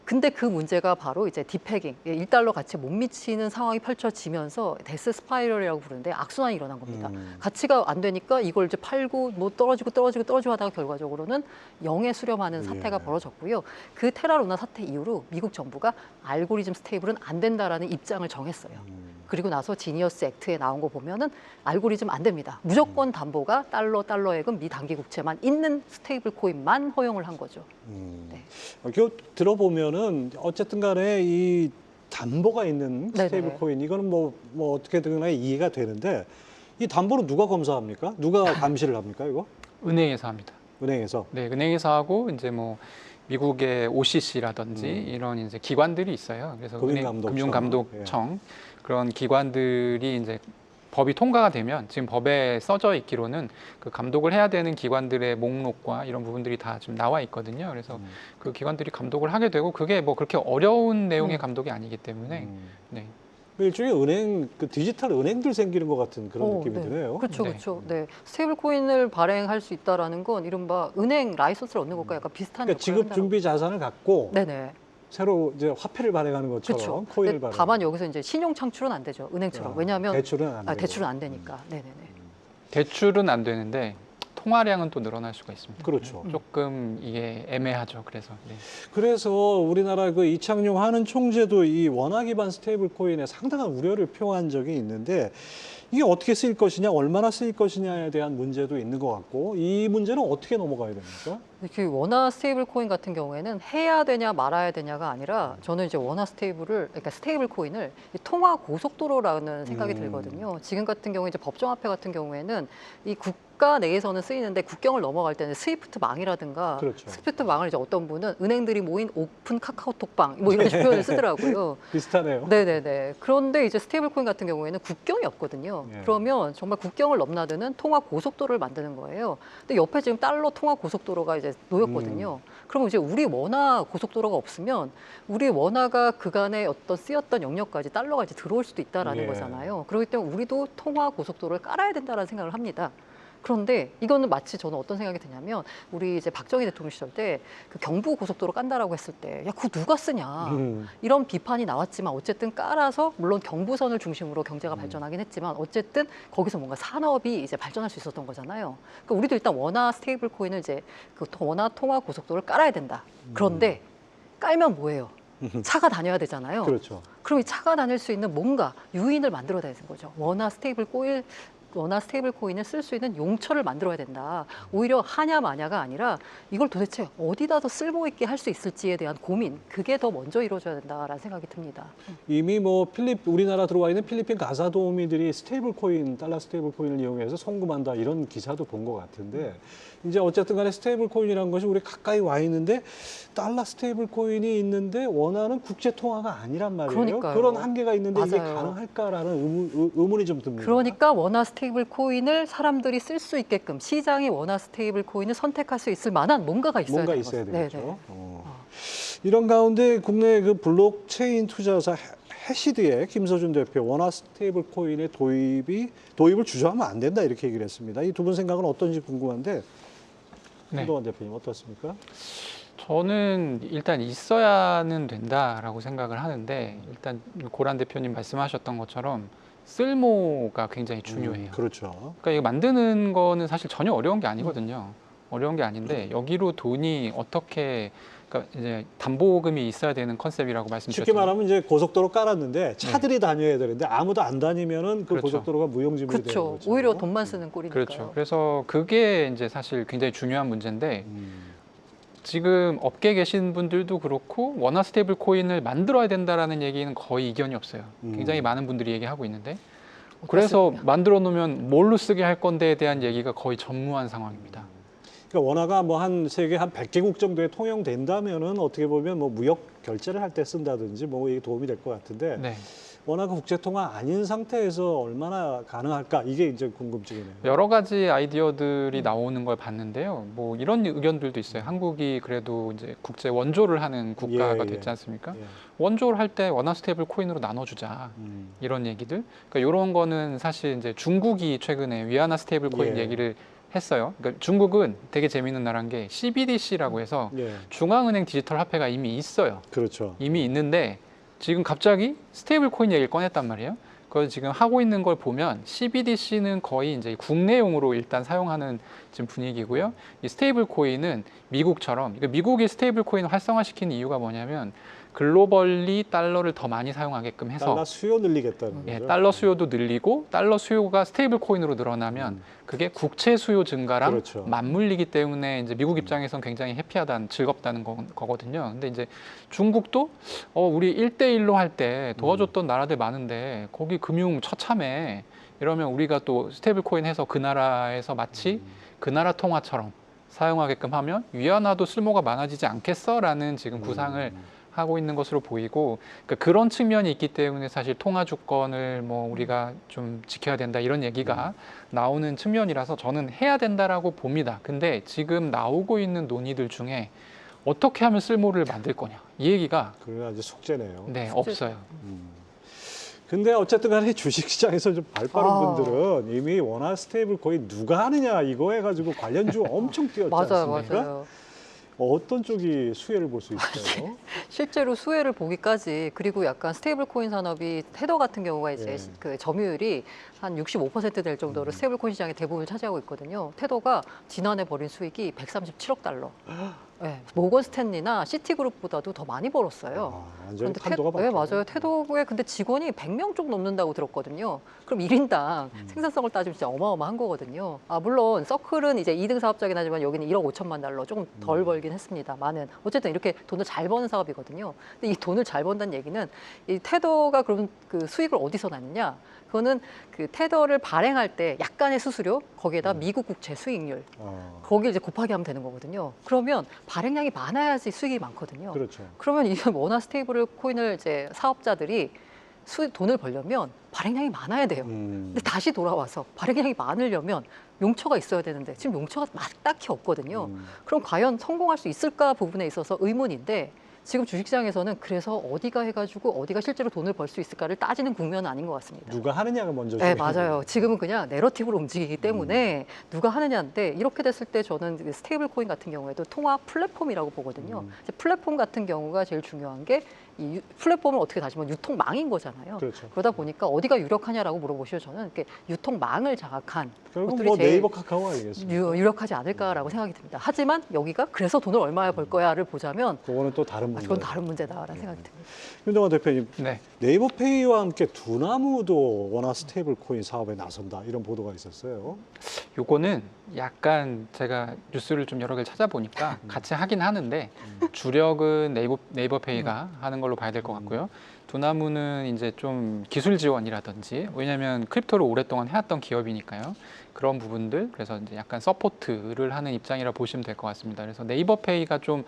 근데 그 문제가 바로 이제 디패깅, 1달러 가치에 못 미치는 상황이 펼쳐지면서 데스 스파이럴이라고 부르는데 악순환이 일어난 겁니다. 가치가 안 되니까 이걸 이제 팔고 뭐 떨어지고 하다가 결과적으로는 0에 수렴하는 사태가 예. 벌어졌고요. 그 테라루나 사태 이후로 미국 정부가 알고리즘 스테이블은 안 된다라는 입장을 정했어요. 그리고 나서 지니어스 액트에 나온 거 보면은 알고리즘 안 됩니다. 무조건 담보가 달러액은 미 단기 국채만 있는 스테이블 코인만 허용을 한 거죠. 네. 이거 들어보면은 어쨌든 간에 이 담보가 있는 네네. 스테이블 코인 이거는 뭐 어떻게든 간에 이해가 되는데 이 담보는 누가 검사합니까? 누가 감시를 합니까? 이거? 은행에서 합니다. 은행에서. 네, 은행에서 하고 이제 뭐 미국의 OCC라든지 이런 이제 기관들이 있어요. 그래서 금융감독청 그런 기관들이 이제 법이 통과가 되면 지금 법에 써져 있기로는 그 감독을 해야 되는 기관들의 목록과 이런 부분들이 다 지금 나와 있거든요. 그래서 그 기관들이 감독을 하게 되고 그게 뭐 그렇게 어려운 내용의 감독이 아니기 때문에 네. 일종의 은행 그 디지털 은행들 생기는 것 같은 그런 느낌이 네. 드네요. 그렇죠, 네. 그렇죠. 네. 스테이블 코인을 발행할 수 있다라는 건 이른바 은행 라이선스를 얻는 것과 약간 비슷한 그러니까 역할을 지급 한다는 준비 자산을 갖고 네네. 새로 이제 화폐를 발행하는 것처럼 그렇죠. 코인을 근데 발행. 다만 여기서 이제 신용 창출은 안 되죠. 은행처럼. 왜냐하면 대출은 안 되고. 대출은 안 되니까. 네네네. 대출은 안 되는데 통화량은 또 늘어날 수가 있습니다. 그렇죠. 조금 이게 애매하죠. 그래서 네. 그래서 우리나라 그 이창용 하는 총재도 이 원화 기반 스테이블 코인에 상당한 우려를 표한 적이 있는데 이게 어떻게 쓰일 것이냐, 얼마나 쓰일 것이냐에 대한 문제도 있는 것 같고 이 문제는 어떻게 넘어가야 됩니까? 그 원화 스테이블 코인 같은 경우에는 해야 되냐 말아야 되냐가 아니라 저는 이제 원화 그러니까 스테이블 코인을 통화 고속도로라는 생각이 들거든요. 지금 같은 경우에 이제 법정화폐 같은 경우에는 이 국가 내에서는 쓰이는데 국경을 넘어갈 때는 스위프트 망이라든가 그렇죠. 스위프트 망을 이제 어떤 분은 은행들이 모인 오픈 카카오톡방 뭐 이런 표현을 쓰더라고요. 비슷하네요. 네네네. 그런데 이제 스테이블 코인 같은 경우에는 국경이 없거든요. 예. 그러면 정말 국경을 넘나드는 통화 고속도로를 만드는 거예요. 근데 옆에 지금 달러 통화 고속도로가 이제 놓였거든요. 그러면 이제 우리 원화 고속도로가 없으면 우리 원화가 그간에 어떤 쓰였던 영역까지 달러가 이제 들어올 수도 있다라는 예. 거잖아요. 그렇기 때문에 우리도 통화 고속도로를 깔아야 된다라는 생각을 합니다. 그런데 이거는 마치 저는 어떤 생각이 드냐면 우리 이제 박정희 대통령 시절 때 그 경부 고속도로 깐다라고 했을 때 야 그거 누가 쓰냐 이런 비판이 나왔지만 어쨌든 깔아서 물론 경부선을 중심으로 경제가 발전하긴 했지만 어쨌든 거기서 뭔가 산업이 이제 발전할 수 있었던 거잖아요. 그러니까 우리도 일단 원화 스테이블 코인을 이제 그 원화 통화 고속도로를 깔아야 된다. 그런데 깔면 뭐예요? 차가 다녀야 되잖아요. 그렇죠. 그럼 이 차가 다닐 수 있는 뭔가 유인을 만들어야 되는 거죠. 원화 스테이블 코인을 쓸 수 있는 용처를 만들어야 된다. 오히려 하냐 마냐가 아니라 이걸 도대체 어디다 더 쓸모 있게 할 수 있을지에 대한 고민, 그게 더 먼저 이루어져야 된다라는 생각이 듭니다. 이미 뭐 우리나라 들어와 있는 필리핀 가사도우미들이 달러 스테이블 코인을 이용해서 송금한다 이런 기사도 본 것 같은데 이제 어쨌든 간에 스테이블 코인이라는 것이 우리 가까이 와 있는데 달러 스테이블 코인이 있는데 원화는 국제 통화가 아니란 말이에요. 그러니까요. 그런 한계가 있는데 이게 맞아요. 가능할까라는 의문이 좀 듭니다. 그러니까 원화 스테이블 스테이블 코인을 사람들이 쓸 수 있게끔 시장이 원화 스테이블 코인을 선택할 수 있을 만한 뭔가가 있어야 뭔가 되는 있어야 거죠. 되겠죠. 네네. 이런 가운데 국내 그 블록체인 투자사 해시드의 김서준 대표 원화 스테이블 코인의 도입을 주저하면 안 된다 이렇게 얘기를 했습니다. 이 두 분 생각은 어떤지 궁금한데 네. 한동환 대표님 어떻습니까? 저는 일단 있어야는 된다라고 생각을 하는데 일단 고란 대표님 말씀하셨던 것처럼 쓸모가 굉장히 중요해요. 그렇죠. 그러니까 이거 만드는 거는 사실 전혀 어려운 게 아니거든요. 어려운 게 아닌데 여기로 돈이 어떻게 그러니까 이제 담보금이 있어야 되는 컨셉이라고 쉽게 말씀드렸죠. 말하면 이제 고속도로 깔았는데 차들이 다녀야 되는데 아무도 안 다니면은 그 그렇죠. 고속도로가 무용지물이 되는 그렇죠. 거죠. 오히려 돈만 쓰는 꼴이니까요. 그렇죠. 그래서 그게 이제 사실 굉장히 중요한 문제인데 음. 지금 업계에 계신 분들도 그렇고 원화 스테이블 코인을 만들어야 된다라는 얘기는 거의 이견이 없어요. 굉장히 많은 분들이 얘기하고 있는데 그래서 어떻습니까? 만들어 놓으면 뭘로 쓰게 할 건데에 대한 얘기가 거의 전무한 상황입니다. 그러니까 원화가 뭐 한 세계 한 100개국 정도에 통용된다면은 어떻게 보면 뭐 무역 결제를 할 때 쓴다든지 뭐 이게 도움이 될 것 같은데 네. 원화가 국제 통화 아닌 상태에서 얼마나 가능할까 이게 이제 궁금증이네요. 여러 가지 아이디어들이 나오는 걸 봤는데요. 뭐 이런 의견들도 있어요. 한국이 그래도 이제 국제 원조를 하는 국가가 예, 됐지 예. 않습니까? 예. 원조를 할 때 원화 스테이블 코인으로 나눠주자. 이런 얘기들. 그러니까 이런 거는 사실 이제 중국이 최근에 위안화 스테이블 코인 예. 얘기를 했어요. 그러니까 중국은 되게 재미있는 나라인 게 CBDC라고 해서 예. 중앙은행 디지털 화폐가 이미 있어요. 그렇죠. 이미 있는데 지금 갑자기 스테이블 코인 얘기를 꺼냈단 말이에요. 그래서 지금 하고 있는 걸 보면 CBDC는 거의 이제 국내용으로 일단 사용하는 지금 분위기고요. 이 스테이블 코인은 미국처럼, 그러니까 미국이 스테이블 코인을 활성화시키는 이유가 뭐냐면 글로벌리 달러를 더 많이 사용하게끔 해서 달러 수요 늘리겠다는 예, 거죠. 달러 수요도 늘리고 달러 수요가 스테이블 코인으로 늘어나면 그게 국채 수요 증가랑 그렇죠. 맞물리기 때문에 이제 미국 입장에선 굉장히 해피하다는 즐겁다는 거거든요. 근데 이제 중국도 우리 1대1로 할 때 도와줬던 나라들 많은데 거기 금융 처참해. 이러면 우리가 또 스테이블 코인 해서 그 나라에서 마치 그 나라 통화처럼 사용하게끔 하면 위안화도 쓸모가 많아지지 않겠어라는 지금 구상을 하고 있는 것으로 보이고 그러니까 그런 측면이 있기 때문에 사실 통화 주권을 뭐 우리가 좀 지켜야 된다 이런 얘기가 나오는 측면이라서 저는 해야 된다라고 봅니다. 근데 지금 나오고 있는 논의들 중에 어떻게 하면 쓸모를 만들 거냐 이 얘기가 그게 아주 숙제네요. 네 없어요. 근데 어쨌든 간에 주식시장에서 좀 발빠른 아. 분들은 이미 원화 스테이블 코인 누가 하느냐 이거 해가지고 관련주 엄청 뛰었지 맞아요, 않습니까? 맞아요. 어떤 쪽이 수혜를 볼 수 있어요? 실제로 수혜를 보기까지 그리고 약간 스테이블 코인 산업이 테더 같은 경우가 이제 예. 그 점유율이 한 65% 될 정도로 스테이블 코인 시장의 대부분을 차지하고 있거든요. 테더가 지난해 벌인 수익이 137억 달러. 네, 모건 스탠리나 시티그룹보다도 더 많이 벌었어요. 아, 완전히 근데 판도가 네, 바뀌어요. 맞아요. 테더에 근데 직원이 100명 쪽 넘는다고 들었거든요. 그럼 1인당 생산성을 따지면 진짜 어마어마한 거거든요. 아, 물론 서클은 이제 2등 사업자긴 하지만 여기는 1억 5천만 달러 조금 덜 벌긴 했습니다. 많은. 어쨌든 이렇게 돈을 잘 버는 사업이거든요. 근데 이 돈을 잘 번다는 얘기는 이 테더가 그럼 그 수익을 어디서 낳느냐? 그거는 그 테더를 발행할 때 약간의 수수료 거기에다 미국 국채 수익률 거기를 이제 곱하기 하면 되는 거거든요. 그러면 발행량이 많아야지 수익이 많거든요. 그렇죠. 그러면 이 원화 스테이블 코인을 이제 사업자들이 돈을 벌려면 발행량이 많아야 돼요. 근데 다시 돌아와서 발행량이 많으려면 용처가 있어야 되는데 지금 용처가 딱히 없거든요. 그럼 과연 성공할 수 있을까 부분에 있어서 의문인데 지금 주식시장에서는 그래서 어디가 해가지고 어디가 실제로 돈을 벌 수 있을까를 따지는 국면은 아닌 것 같습니다. 누가 하느냐가 먼저 네, 중요해요. 맞아요. 지금은 그냥 내러티브로 움직이기 때문에 누가 하느냐인데 이렇게 됐을 때 저는 스테이블 코인 같은 경우에도 통화 플랫폼이라고 보거든요. 이제 플랫폼 같은 경우가 제일 중요한 게 이 플랫폼을 어떻게 다시면 유통망인 거잖아요. 그렇죠. 그러다 보니까 어디가 유력하냐라고 물어보시면 저는 이렇게 유통망을 장악한 결국 것들이 뭐 제일 네이버 카카오 아니겠습니까? 유력하지 않을까라고 생각이 듭니다. 하지만 여기가 그래서 돈을 얼마에 벌 거야를 보자면 그거는 또 다른 문제. 그건 다른 문제다라는 생각이 듭니다. 윤정환 대표님, 네. 네이버페이와 함께 두나무도 원화 스테이블 코인 사업에 나선다 이런 보도가 있었어요. 요거는 약간 제가 뉴스를 좀 여러 개 찾아보니까 같이 하긴 하는데 주력은 네이버페이가 하는 걸로 봐야 될 것 같고요. 두나무는 이제 좀 기술 지원이라든지 왜냐하면 크립토를 오랫동안 해왔던 기업이니까요. 그런 부분들 그래서 이제 약간 서포트를 하는 입장이라 보시면 될 것 같습니다. 그래서 네이버페이가 좀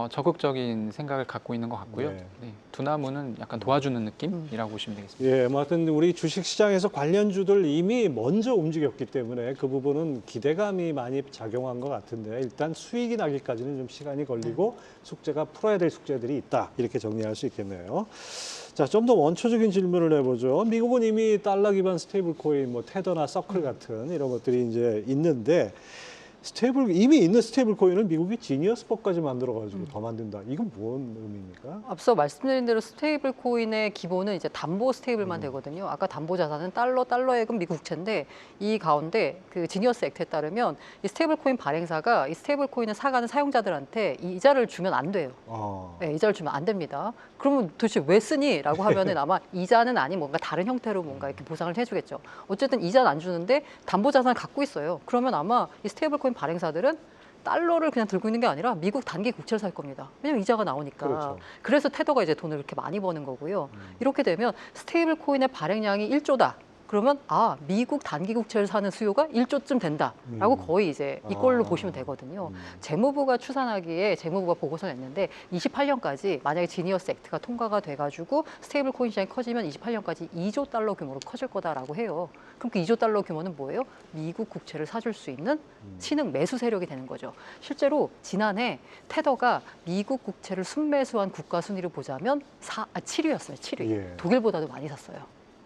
적극적인 생각을 갖고 있는 것 같고요. 네. 네, 두나무는 약간 도와주는 느낌이라고 보시면 되겠습니다. 예, 뭐 하여튼 우리 주식시장에서 관련주들 이미 먼저 움직였기 때문에 그 부분은 기대감이 많이 작용한 것 같은데 일단 수익이 나기까지는 좀 시간이 걸리고 숙제가 풀어야 될 숙제들이 있다. 이렇게 정리할 수 있겠네요. 자, 좀 더 원초적인 질문을 해보죠. 미국은 이미 달러 기반 스테이블 코인, 뭐 테더나 서클 같은 이런 것들이 이제 있는데 이미 있는 스테이블 코인을 미국이 지니어스법까지 만들어가지고 더 만든다. 이건 뭔 의미입니까? 앞서 말씀드린 대로 스테이블 코인의 기본은 이제 담보 스테이블만 되거든요. 아까 담보 자산은 달러액은 미국 국채인데 이 가운데 그 지니어스 액트에 따르면 이 스테이블 코인 발행사가 이 스테이블 코인을 사가는 사용자들한테 이 이자를 주면 안 돼요. 네, 이자를 주면 안 됩니다. 그러면 도대체 왜 쓰니? 라고 하면은 아마 이자는 아닌 뭔가 다른 형태로 뭔가 이렇게 보상을 해주겠죠. 어쨌든 이자는 안 주는데 담보 자산을 갖고 있어요. 그러면 아마 이 스테이블 코인 발행사들은 달러를 그냥 들고 있는 게 아니라 미국 단기 국채를 살 겁니다. 왜냐면 이자가 나오니까. 그렇죠. 그래서 테더가 이제 돈을 이렇게 많이 버는 거고요. 이렇게 되면 스테이블 코인의 발행량이 1조다. 그러면 미국 단기 국채를 사는 수요가 1조쯤 된다라고 거의 이제 이꼴로 보시면 되거든요. 재무부가 추산하기에 재무부가 보고서를 냈는데 28년까지 만약에 지니어스 액트가 통과가 돼가지고 스테이블 코인 시장이 커지면 28년까지 2조 달러 규모로 커질 거다라고 해요. 그럼 그 2조 달러 규모는 뭐예요? 미국 국채를 사줄 수 있는 신흥 매수 세력이 되는 거죠. 실제로 지난해 테더가 미국 국채를 순매수한 국가 순위를 보자면 7위였어요. 7위. 예. 독일보다도 많이 샀어요.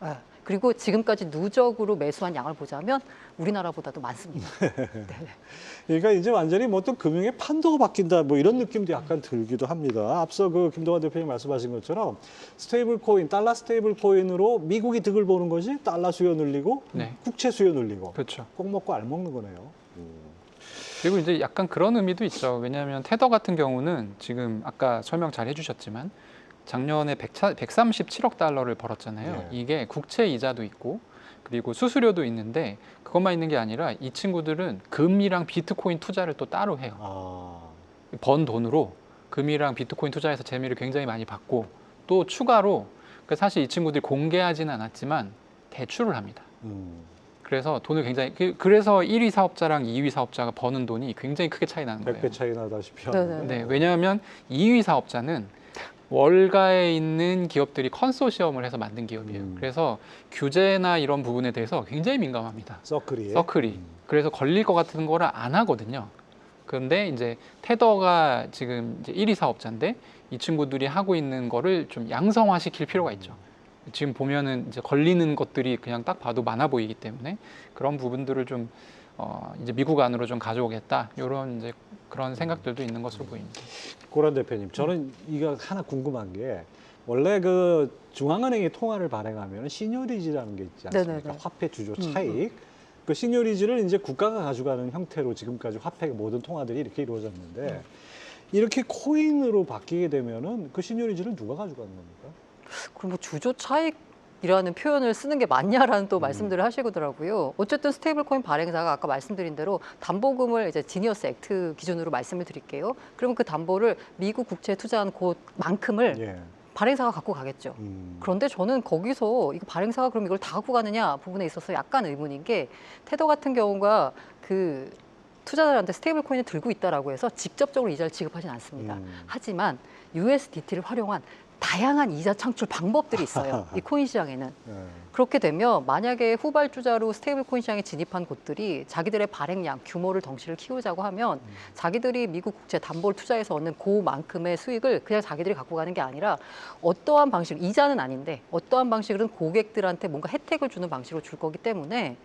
네. 그리고 지금까지 누적으로 매수한 양을 보자면 우리나라보다도 많습니다. 네. 그러니까 이제 완전히 뭐 어떤 금융의 판도가 바뀐다 뭐 이런 느낌도 약간 들기도 합니다. 앞서 그 김동완 대표님 말씀하신 것처럼 스테이블 코인, 달러 스테이블 코인으로 미국이 득을 보는 것이 달러 수요 늘리고 네. 국채 수요 늘리고 그렇죠. 꼭 먹고 알 먹는 거네요. 그리고 이제 약간 그런 의미도 있죠. 왜냐하면 테더 같은 경우는 지금 아까 설명 잘 해주셨지만 작년에 137억 달러를 벌었잖아요. 네. 이게 국채 이자도 있고 그리고 수수료도 있는데 그것만 있는 게 아니라 이 친구들은 금이랑 비트코인 투자를 또 따로 해요. 번 돈으로 금이랑 비트코인 투자해서 재미를 굉장히 많이 받고 또 추가로 사실 이 친구들이 공개하지는 않았지만 대출을 합니다. 그래서 돈을 굉장히 그래서 1위 사업자랑 2위 사업자가 버는 돈이 굉장히 크게 차이 나는 거예요. 100배 차이 나다시피 네네. 하는데. 네, 왜냐하면 2위 사업자는 월가에 있는 기업들이 컨소시엄을 해서 만든 기업이에요. 그래서 규제나 이런 부분에 대해서 굉장히 민감합니다. 서클이. 그래서 걸릴 것 같은 거를 안 하거든요. 그런데 이제 테더가 지금 이제 1위 사업자인데 이 친구들이 하고 있는 거를 좀 양성화시킬 필요가 있죠. 지금 보면은 이제 걸리는 것들이 그냥 딱 봐도 많아 보이기 때문에 그런 부분들을 좀 이제 미국 안으로 좀 가져오겠다. 이런 이제 그런 생각들도 있는 것으로 보입니다. 고란 대표님, 저는 이거 하나 궁금한 게 원래 그 중앙은행이 통화를 발행하면 시니어리즈라는 게 있지 않습니까? 네네네. 화폐 주조 차익. 그 시니어리즈를 이제 국가가 가져가는 형태로 지금까지 화폐 모든 통화들이 이렇게 이루어졌는데 이렇게 코인으로 바뀌게 되면은 그 시니어리즈를 누가 가져가는 겁니까? 그럼 뭐 주조 차익이라는 표현을 쓰는 게 맞냐라는 또 말씀들을 하시더라고요. 어쨌든 스테이블 코인 발행사가 아까 말씀드린 대로 담보금을 이제 지니어스 액트 기준으로 말씀을 드릴게요. 그러면 그 담보를 미국 국채에 투자한 곳만큼을 예. 발행사가 갖고 가겠죠. 그런데 저는 거기서 이거 발행사가 그럼 이걸 다 갖고 가느냐 부분에 있어서 약간 의문인 게 테더 같은 경우가 그 투자자들한테 스테이블 코인을 들고 있다라고 해서 직접적으로 이자를 지급하지는 않습니다. 하지만 USDT를 활용한 다양한 이자 창출 방법들이 있어요. 이 코인 시장에는. 그렇게 되면 만약에 후발주자로 스테이블 코인 시장에 진입한 곳들이 자기들의 발행량, 규모를 덩치를 키우자고 하면 자기들이 미국 국채 담보를 투자해서 얻는 그만큼의 수익을 그냥 자기들이 갖고 가는 게 아니라 어떠한 방식, 이자는 아닌데 어떠한 방식으로든 고객들한테 뭔가 혜택을 주는 방식으로 줄 거기 때문에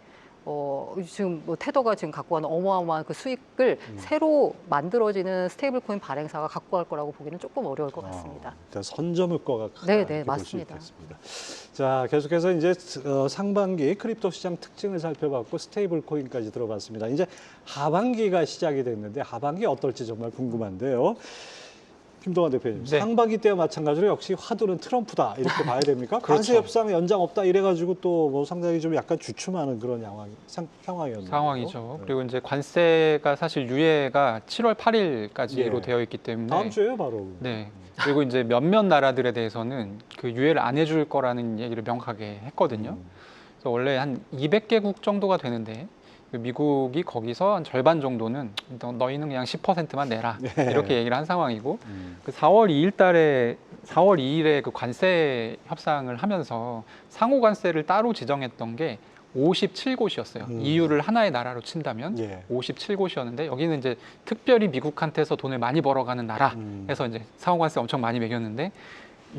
지금 뭐 테더가 지금 갖고 가는 어마어마한 그 수익을 새로 만들어지는 스테이블 코인 발행사가 갖고 갈 거라고 보기는 조금 어려울 것 같습니다. 일단 선저물거가 크다. 네, 이렇게 볼수 맞습니다. 있겠습니다. 자, 계속해서 이제 상반기 크립토 시장 특징을 살펴봤고 스테이블 코인까지 들어봤습니다. 이제 하반기가 시작이 됐는데 하반기 어떨지 정말 궁금한데요. 김동완 대표님, 네. 상반기 때와 마찬가지로 역시 화두는 트럼프다 이렇게 봐야 됩니까? 그렇죠. 관세 협상 연장 없다 이래가지고 또 뭐 상당히 좀 약간 주춤하는 그런 상황이었는데 상황이죠. 그리고 이제 관세가 사실 유예가 7월 8일까지로 예. 되어 있기 때문에 다음 주에요, 바로. 네. 그리고 이제 몇몇 나라들에 대해서는 그 유예를 안 해줄 거라는 얘기를 명확하게 했거든요. 그래서 원래 한 200개국 정도가 되는데 미국이 거기서 한 절반 정도는 너희는 그냥 10%만 내라 이렇게 얘기를 한 상황이고 그 4월 2일에 그 관세 협상을 하면서 상호 관세를 따로 지정했던 게 57곳이었어요. EU를 하나의 나라로 친다면 예. 57곳이었는데 여기는 이제 특별히 미국한테서 돈을 많이 벌어가는 나라 해서 이제 상호 관세 엄청 많이 매겼는데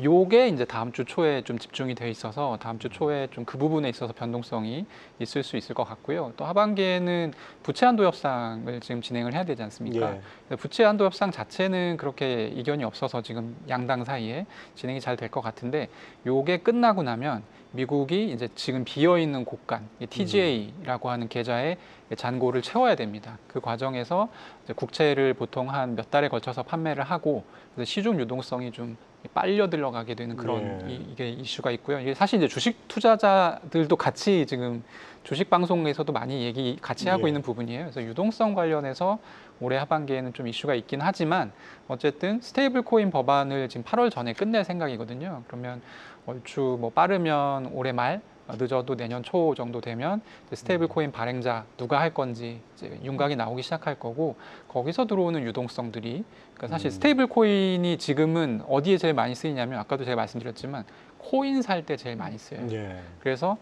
요게 이제 다음 주 초에 좀 집중이 돼 있어서 다음 주 초에 좀 그 부분에 있어서 변동성이 있을 수 있을 것 같고요. 또 하반기에는 부채 한도 협상을 지금 진행을 해야 되지 않습니까? 예. 부채 한도 협상 자체는 그렇게 이견이 없어서 지금 양당 사이에 진행이 잘 될 것 같은데 요게 끝나고 나면 미국이 이제 지금 비어 있는 곳간 TGA라고 하는 계좌에 잔고를 채워야 됩니다. 그 과정에서 이제 국채를 보통 한 몇 달에 걸쳐서 판매를 하고 그래서 시중 유동성이 좀 빨려 들어가게 되는 그런 예. 이게 이슈가 있고요. 이게 사실 이제 주식 투자자들도 같이 지금 주식 방송에서도 많이 얘기 같이 하고 예. 있는 부분이에요. 그래서 유동성 관련해서 올해 하반기에는 좀 이슈가 있긴 하지만 어쨌든 스테이블 코인 법안을 지금 8월 전에 끝낼 생각이거든요. 그러면 얼추 뭐 빠르면 올해 말 늦어도 내년 초 정도 되면 스테이블 코인 발행자 누가 할 건지 이제 윤곽이 나오기 시작할 거고 거기서 들어오는 유동성들이 그러니까 사실 스테이블 코인이 지금은 어디에 제일 많이 쓰이냐면 아까도 제가 말씀드렸지만 코인 살 때 제일 많이 쓰여요. 예. 그래서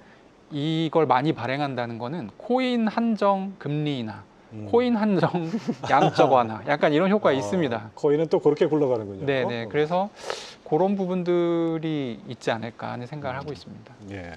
이걸 많이 발행한다는 거는 코인 한정 금리 인하, 코인 한정 양적 완화 약간 이런 효과가 있습니다. 코인은 또 그렇게 굴러가는군요. 네네. 그래서 그런 부분들이 있지 않을까 하는 생각을 하고 있습니다. 예.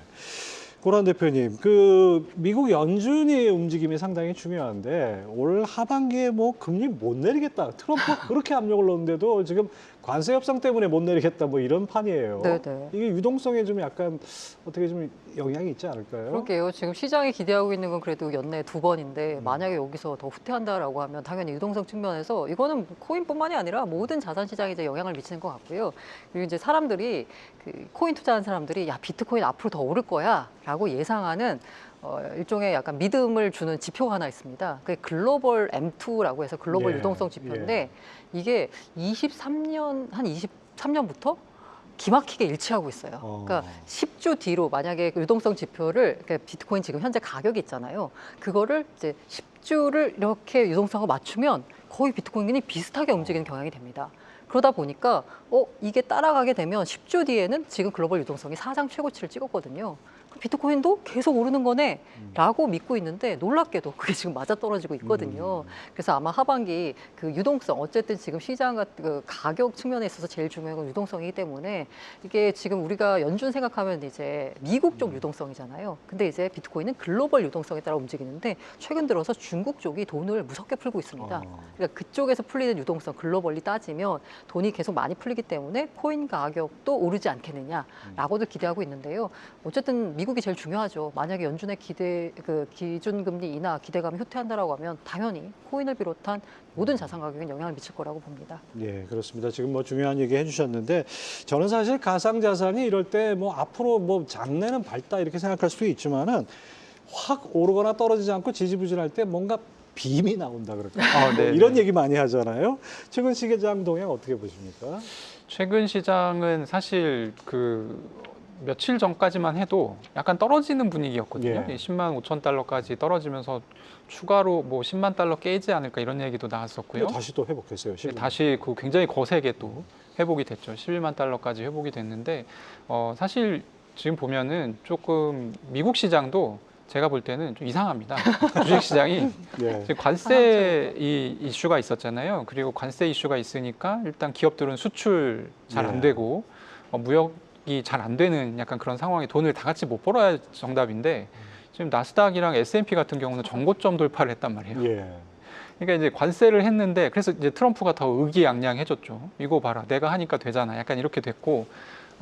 고란 대표님, 그 미국 연준의 움직임이 상당히 중요한데 올 하반기에 뭐 금리 못 내리겠다. 트럼프 그렇게 압력을 넣는데도 지금 관세 협상 때문에 못 내리겠다 뭐 이런 판이에요. 네네. 이게 유동성에 좀 약간 어떻게 좀 영향이 있지 않을까요? 그러게요. 지금 시장이 기대하고 있는 건 그래도 연내 2번인데 만약에 여기서 더 후퇴한다라고 하면 당연히 유동성 측면에서 이거는 코인뿐만이 아니라 모든 자산 시장에 이제 영향을 미치는 것 같고요. 그리고 이제 사람들이 그 코인 투자하는 사람들이 야 비트코인 앞으로 더 오를 거야라고 예상하는 일종의 약간 믿음을 주는 지표가 하나 있습니다. 그게 글로벌 M2라고 해서 글로벌 예, 유동성 지표인데 이게 23년부터 기막히게 일치하고 있어요. 그러니까 10주 뒤로 만약에 유동성 지표를 그러니까 비트코인 지금 현재 가격이 있잖아요. 그거를 이제 10주를 이렇게 유동성하고 맞추면 거의 비트코인이 비슷하게 움직이는 경향이 됩니다. 그러다 보니까 이게 따라가게 되면 10주 뒤에는 지금 글로벌 유동성이 사상 최고치를 찍었거든요. 비트코인도 계속 오르는 거네 라고 믿고 있는데 놀랍게도 그게 지금 맞아떨어지고 있거든요. 그래서 아마 하반기 그 유동성 어쨌든 지금 시장 그 가격 측면에 있어서 제일 중요한 건 유동성이기 때문에 이게 지금 우리가 연준 생각하면 이제 미국 쪽 유동성이잖아요. 근데 이제 비트코인은 글로벌 유동성에 따라 움직이는데 최근 들어서 중국 쪽이 돈을 무섭게 풀고 있습니다. 그러니까 그쪽에서 풀리는 유동성 글로벌리 따지면 돈이 계속 많이 풀리기 때문에 코인 가격도 오르지 않겠느냐라고도 기대하고 있는데요. 어쨌든 미국이 제일 중요하죠. 만약에 연준의 기준금리 인하 기대감이 후퇴한다라고 하면 당연히 코인을 비롯한 모든 자산 가격에 영향을 미칠 거라고 봅니다. 예, 그렇습니다. 지금 뭐 중요한 얘기 해주셨는데 저는 사실 가상자산이 이럴 때 뭐 앞으로 뭐 장래는 밝다 이렇게 생각할 수도 있지만은 확 오르거나 떨어지지 않고 지지부진할 때 뭔가 빔이 나온다 그럴까요? 네, 이런 얘기 많이 하잖아요. 최근 시장 동향 어떻게 보십니까? 최근 시장은 사실 며칠 전까지만 해도 약간 떨어지는 분위기였거든요. 예. 10만 5천 달러까지 떨어지면서 추가로 뭐 10만 달러 깨지 않을까 이런 얘기도 나왔었고요. 다시 또 회복했어요. 다시 굉장히 거세게 또 회복이 됐죠. 11만 달러까지 회복이 됐는데 사실 지금 보면은 조금 미국 시장도 제가 볼 때는 좀 이상합니다. 주식 시장이 예. 지금 관세 이슈가 있었잖아요. 그리고 관세 이슈가 있으니까 일단 기업들은 수출 잘 안 되고 무역이 잘 안 되는 약간 그런 상황에 돈을 다 같이 못 벌어야 정답인데 지금 나스닥이랑 S&P 같은 경우는 정고점 돌파를 했단 말이에요. 예. 그러니까 이제 관세를 했는데 그래서 이제 트럼프가 더 의기양양해졌죠. 이거 봐라, 내가 하니까 되잖아. 약간 이렇게 됐고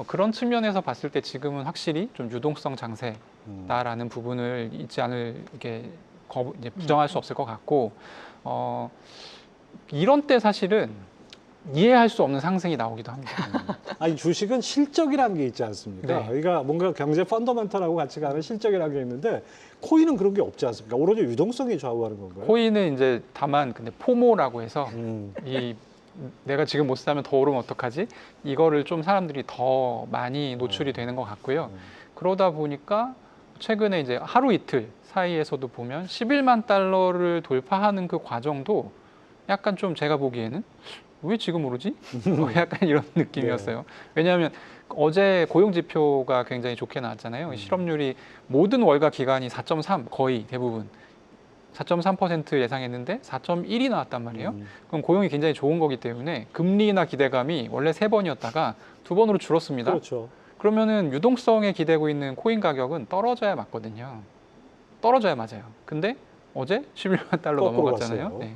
그런 측면에서 봤을 때 지금은 확실히 좀 유동성 장세다라는 부분을 잊지 않을 이제 부정할 수 없을 것 같고 이런 때 사실은 이해할 수 없는 상승이 나오기도 합니다. 아니 주식은 실적이라는 게 있지 않습니까? 네. 그러니까 뭔가 경제 펀더멘털하고 같이 가는 실적이라는 게 있는데 코인은 그런 게 없지 않습니까? 오로지 유동성이 좌우하는 건가요? 코인은 이제 다만 근데 포모라고 해서 내가 지금 못 사면 더 오르면 어떡하지? 이거를 좀 사람들이 더 많이 노출이 되는 것 같고요. 그러다 보니까 최근에 이제 하루 이틀 사이에서도 보면 11만 달러를 돌파하는 그 과정도 약간 좀 제가 보기에는 왜 지금 오르지? 약간 이런 느낌이었어요. 왜냐하면 어제 고용 지표가 굉장히 좋게 나왔잖아요. 실업률이 모든 월가 기간이 4.3 거의 대부분 4.3% 예상했는데 4.1이 나왔단 말이에요. 그럼 고용이 굉장히 좋은 거기 때문에 금리나 기대감이 원래 3번이었다가 2번으로 줄었습니다. 그렇죠. 그러면은 유동성에 기대고 있는 코인 가격은 떨어져야 맞거든요. 떨어져야 맞아요. 근데 어제 11만 달러 거꾸로 넘어갔잖아요. 갔어요. 네.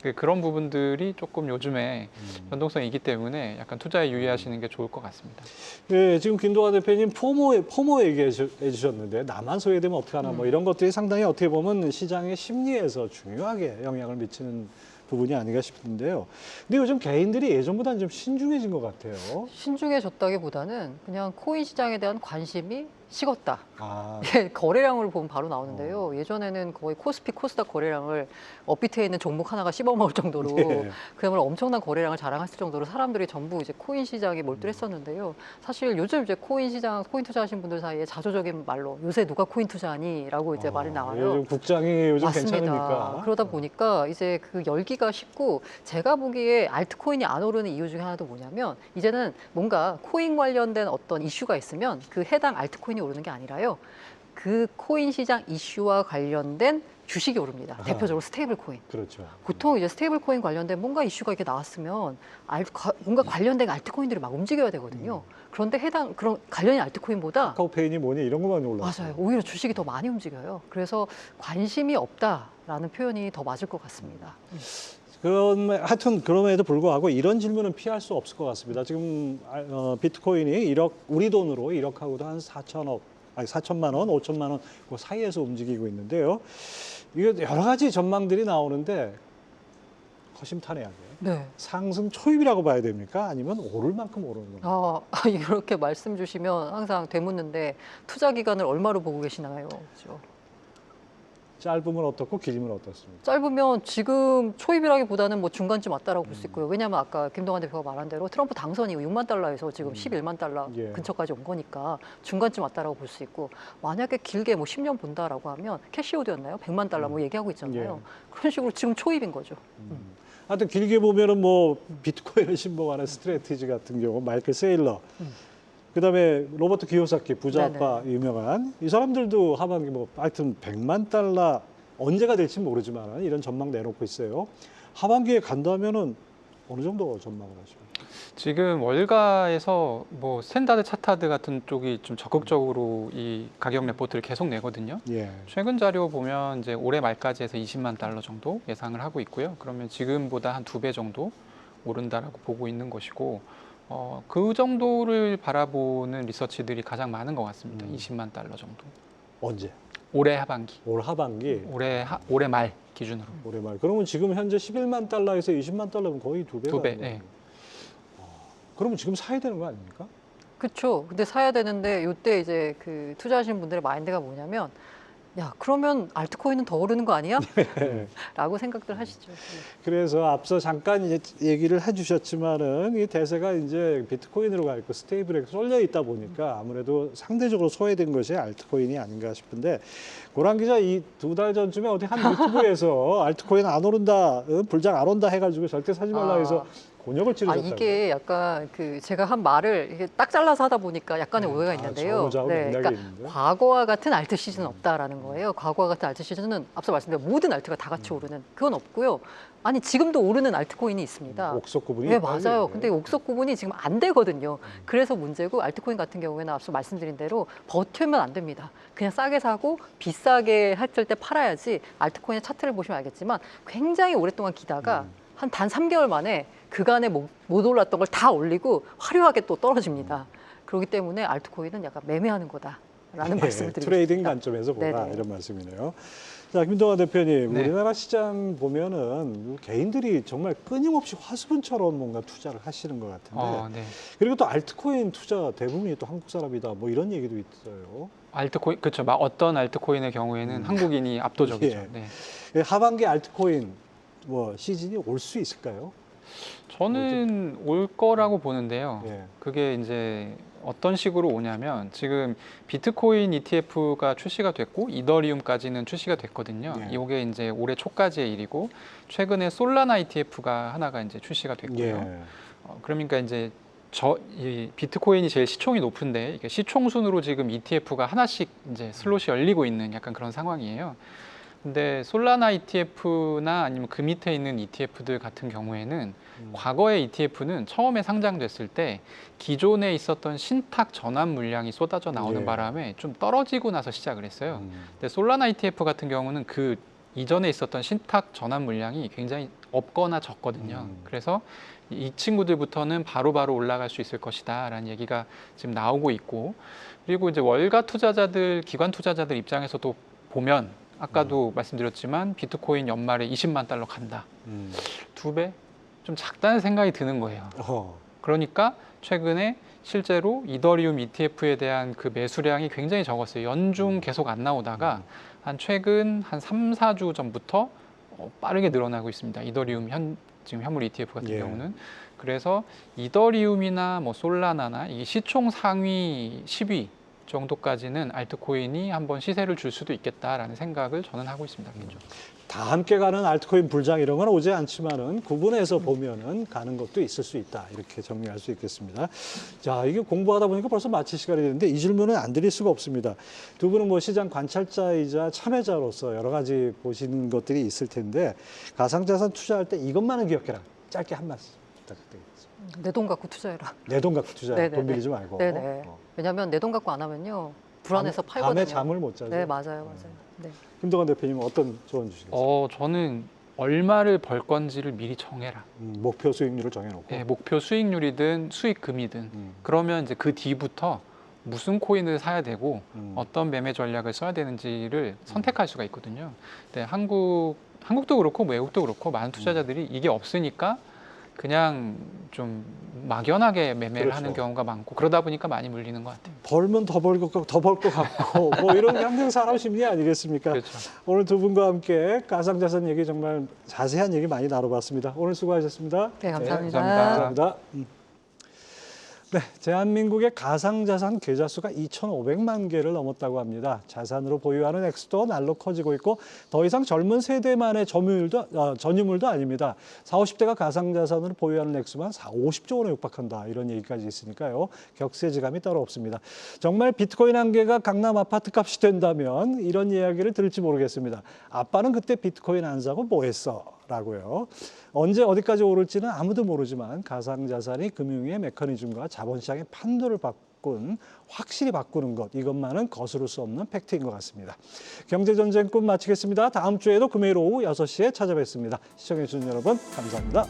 네. 그런 부분들이 조금 요즘에 변동성이 있기 때문에 약간 투자에 유의하시는 게 좋을 것 같습니다. 예, 지금 김동완 대표님 포모 얘기해 주셨는데 나만 소외되면 어떡하나 뭐 이런 것들이 상당히 어떻게 보면 시장의 심리에서 중요하게 영향을 미치는 부분이 아닌가 싶은데요. 근데 요즘 개인들이 예전보다는 좀 신중해진 것 같아요. 신중해졌다기보다는 그냥 코인 시장에 대한 관심이 식었다. 아, 예, 거래량을 보면 바로 나오는데요. 예전에는 거의 코스피, 코스닥 거래량을 업비트에 있는 종목 하나가 씹어먹을 정도로 예. 그야말로 엄청난 거래량을 자랑했을 정도로 사람들이 전부 이제 코인 시장에 몰두했었는데요. 사실 요즘 이제 코인 시장, 코인 투자하신 분들 사이에 자조적인 말로 요새 누가 코인 투자하니?라고 이제 말이 나와요. 요즘 국장이 요즘 맞습니다. 괜찮으니까. 그러다 보니까 이제 그 열기가 식고 제가 보기에 알트코인이 안 오르는 이유 중에 하나도 뭐냐면 이제는 뭔가 코인 관련된 어떤 이슈가 있으면 그 해당 알트코인이 오르는 게 아니라요. 그 코인 시장 이슈와 관련된 주식이 오릅니다. 대표적으로 스테이블 코인. 그렇죠. 보통 이제 스테이블 코인 관련된 뭔가 이슈가 이렇게 나왔으면 뭔가 관련된 알트코인들이 막 움직여야 되거든요. 그런데 해당 그런 관련된 알트코인보다 카카오페이니 뭐니 이런 것만 올랐어요. 맞아요. 오히려 주식이 더 많이 움직여요. 그래서 관심이 없다라는 표현이 더 맞을 것 같습니다. 하여튼 그럼에도 불구하고 이런 질문은 피할 수 없을 것 같습니다. 지금 비트코인이 1억 우리 돈으로 1억하고도 한 4천만 원, 5천만 원 그 사이에서 움직이고 있는데요. 이게 여러 가지 전망들이 나오는데 허심탄회하게 네. 상승 초입이라고 봐야 됩니까? 아니면 오를 만큼 오르는 겁니까? 이렇게 말씀 주시면 항상 되묻는데 투자 기간을 얼마로 보고 계시나요? 그렇죠? 짧으면 어떻고 길면 어떻습니까? 짧으면 지금 초입이라기보다는 뭐 중간쯤 왔다라고 볼 수 있고요. 왜냐하면 아까 김동완 대표가 말한 대로 트럼프 당선이 이후 6만 달러에서 지금 11만 달러 예. 근처까지 온 거니까 중간쯤 왔다라고 볼 수 있고 만약에 길게 뭐 10년 본다라고 하면 캐시오드였나요? 100만 달러 뭐 얘기하고 있잖아요. 그런 식으로 지금 초입인 거죠. 하여튼 길게 보면은 뭐 비트코인을 신봉하는 스트래티지 같은 경우 마이클 세일러 그다음에 로버트 기요사키 부자 아빠 유명한 이 사람들도 하반기 뭐 하여튼 100만 달러 언제가 될지 모르지만 이런 전망 내놓고 있어요. 하반기에 간다면은 어느 정도 전망을 하십니까? 지금 월가에서 뭐 스탠다드 차타드 같은 쪽이 좀 적극적으로 이 가격 레포트를 계속 내거든요. 예. 최근 자료 보면 이제 올해 말까지 해서 20만 달러 정도 예상을 하고 있고요. 그러면 지금보다 한 2배 정도 오른다라고 보고 있는 것이고 그 정도를 바라보는 리서치들이 가장 많은 것 같습니다. 20만 달러 정도. 언제? 올해 하반기. 올 하반기. 올해 말 기준으로. 올해 말. 그러면 지금 현재 11만 달러에서 20만 달러면 거의 2배가 2배. 네. 그러면 지금 사야 되는 거 아닙니까? 그렇죠. 근데 사야 되는데 이때 이제 그 투자하시는 분들의 마인드가 뭐냐면 야, 그러면 알트코인은 더 오르는 거 아니야? 라고 생각들 하시죠. 그래서 앞서 잠깐 얘기를 해주셨지만은 이 대세가 이제 비트코인으로 가 있고 스테이블에 쏠려 있다 보니까 아무래도 상대적으로 소외된 것이 알트코인이 아닌가 싶은데 고란 기자 이 2달 전쯤에 어디 한 유튜브에서 알트코인 안 오른다, 불장 안 온다 해가지고 절대 사지 말라 해서 곤욕을 치르셨다고요. 이게 약간 그 제가 한 말을 이게 딱 잘라서 하다 보니까 약간의 오해가 있는데요. 그러니까 있는데? 과거와 같은 알트 시즌은 없다라는 거예요. 과거와 같은 알트 시즌은 앞서 말씀드린 모든 알트가 다 같이 오르는 그건 없고요. 아니 지금도 오르는 알트코인이 있습니다. 옥석 구분이 네, 맞아요. 근데 옥석 구분이 지금 안 되거든요. 그래서 문제고 알트코인 같은 경우에는 앞서 말씀드린 대로 버티면 안 됩니다. 그냥 싸게 사고 비싸게 했을 때 팔아야지. 알트코인의 차트를 보시면 알겠지만 굉장히 오랫동안 기다가 한 단 3개월 만에 그간에 못 올랐던 걸 다 올리고 화려하게 또 떨어집니다. 그렇기 때문에 알트코인은 약간 매매하는 거다라는 말씀을 드리고 트레이딩 싶습니다. 관점에서 보라 네네. 이런 말씀이네요. 자, 김동완 대표님, 네. 우리나라 시장 보면은 개인들이 정말 끊임없이 화수분처럼 뭔가 투자를 하시는 것 같은데 네. 그리고 또 알트코인 투자 대부분이 또 한국 사람이다 뭐 이런 얘기도 있어요. 알트코인 그렇죠. 어떤 알트코인의 경우에는 한국인이 압도적이죠. 예. 네. 하반기 알트코인 뭐 시즌이 올 수 있을까요? 저는 올 거라고 보는데요. 예. 그게 이제 어떤 식으로 오냐면 지금 비트코인 ETF가 출시가 됐고 이더리움까지는 출시가 됐거든요. 예. 이게 이제 올해 초까지의 일이고 최근에 솔라나 ETF가 하나가 이제 출시가 됐고요. 예. 그러니까 이제 이 비트코인이 제일 시총이 높은데 이게 시총 순으로 지금 ETF가 하나씩 이제 슬롯이 열리고 있는 약간 그런 상황이에요. 근데 솔라나 ETF나 아니면 그 밑에 있는 ETF들 같은 경우에는 과거의 ETF는 처음에 상장됐을 때 기존에 있었던 신탁 전환 물량이 쏟아져 나오는 예. 바람에 좀 떨어지고 나서 시작을 했어요. 음. 근데 솔라나 ETF 같은 경우는 그 이전에 있었던 신탁 전환 물량이 굉장히 없거나 적거든요. 그래서 이 친구들부터는 바로바로 올라갈 수 있을 것이다라는 얘기가 지금 나오고 있고, 그리고 이제 월가 투자자들, 기관 투자자들 입장에서도 보면 아까도 말씀드렸지만 비트코인 연말에 20만 달러 간다. 2배? 좀 작다는 생각이 드는 거예요. 그러니까 최근에 실제로 이더리움 ETF에 대한 그 매수량이 굉장히 적었어요. 연중 계속 안 나오다가 한 최근 한 3, 4주 전부터 빠르게 늘어나고 있습니다. 이더리움 지금 현물 ETF 같은 예. 경우는. 그래서 이더리움이나 뭐 솔라나나 이 시총 상위 10위 정도까지는 알트코인이 한번 시세를 줄 수도 있겠다라는 생각을 저는 하고 있습니다. 개인적으로. 다 함께 가는 알트코인 불장 이런 건 오지 않지만은 구분해서 보면은 가는 것도 있을 수 있다. 이렇게 정리할 수 있겠습니다. 자, 이게 공부하다 보니까 벌써 마칠 시간이 됐는데 이 질문은 안 드릴 수가 없습니다. 두 분은 뭐 시장 관찰자이자 참여자로서 여러 가지 보시는 것들이 있을 텐데 가상자산 투자할 때 이것만은 기억해라. 짧게 한 말씀 부탁드리겠습니다. 내 돈 갖고 투자해라. 내 돈 갖고 투자해. 네네네. 돈 빌리지 말고. 네네. 왜냐하면 내 돈 갖고 안 하면요 불안해서 팔거든요. 밤에 잠을 못 자죠. 네, 맞아요. 네. 김동관 대표님은 어떤 조언 주시겠어요? 저는 얼마를 벌 건지를 미리 정해라. 목표 수익률을 정해놓고. 네, 목표 수익률이든 수익금이든. 그러면 이제 그 뒤부터 무슨 코인을 사야 되고 어떤 매매 전략을 써야 되는지를 선택할 수가 있거든요. 근데 한국도 그렇고 외국도 그렇고 많은 투자자들이 이게 없으니까 그냥 좀 막연하게 매매를 그렇죠. 하는 경우가 많고 그러다 보니까 많이 물리는 것 같아요. 벌면 더 벌 것 같고 더 벌 것 같고 뭐 이런 게 항상 사람 심리 아니겠습니까? 그렇죠. 오늘 두 분과 함께 가상자산 얘기 정말 자세한 얘기 많이 나눠봤습니다. 오늘 수고하셨습니다. 네, 감사합니다. 감사합니다. 네, 대한민국의 가상자산 계좌 수가 2,500만 개를 넘었다고 합니다. 자산으로 보유하는 액수도 날로 커지고 있고 더 이상 젊은 세대만의 전유물도 아닙니다. 40, 50대가 가상자산으로 보유하는 액수만 50조 원에 육박한다. 이런 얘기까지 있으니까요. 격세지감이 따로 없습니다. 정말 비트코인 한 개가 강남 아파트 값이 된다면 이런 이야기를 들을지 모르겠습니다. 아빠는 그때 비트코인 안 사고 뭐 했어? 라고요. 언제 어디까지 오를지는 아무도 모르지만 가상자산이 금융의 메커니즘과 자본시장의 판도를 확실히 바꾸는 것, 이것만은 거스를 수 없는 팩트인 것 같습니다. 경제전쟁 꿈 마치겠습니다. 다음 주에도 금요일 오후 6시에 찾아뵙습니다. 시청해주신 여러분 감사합니다.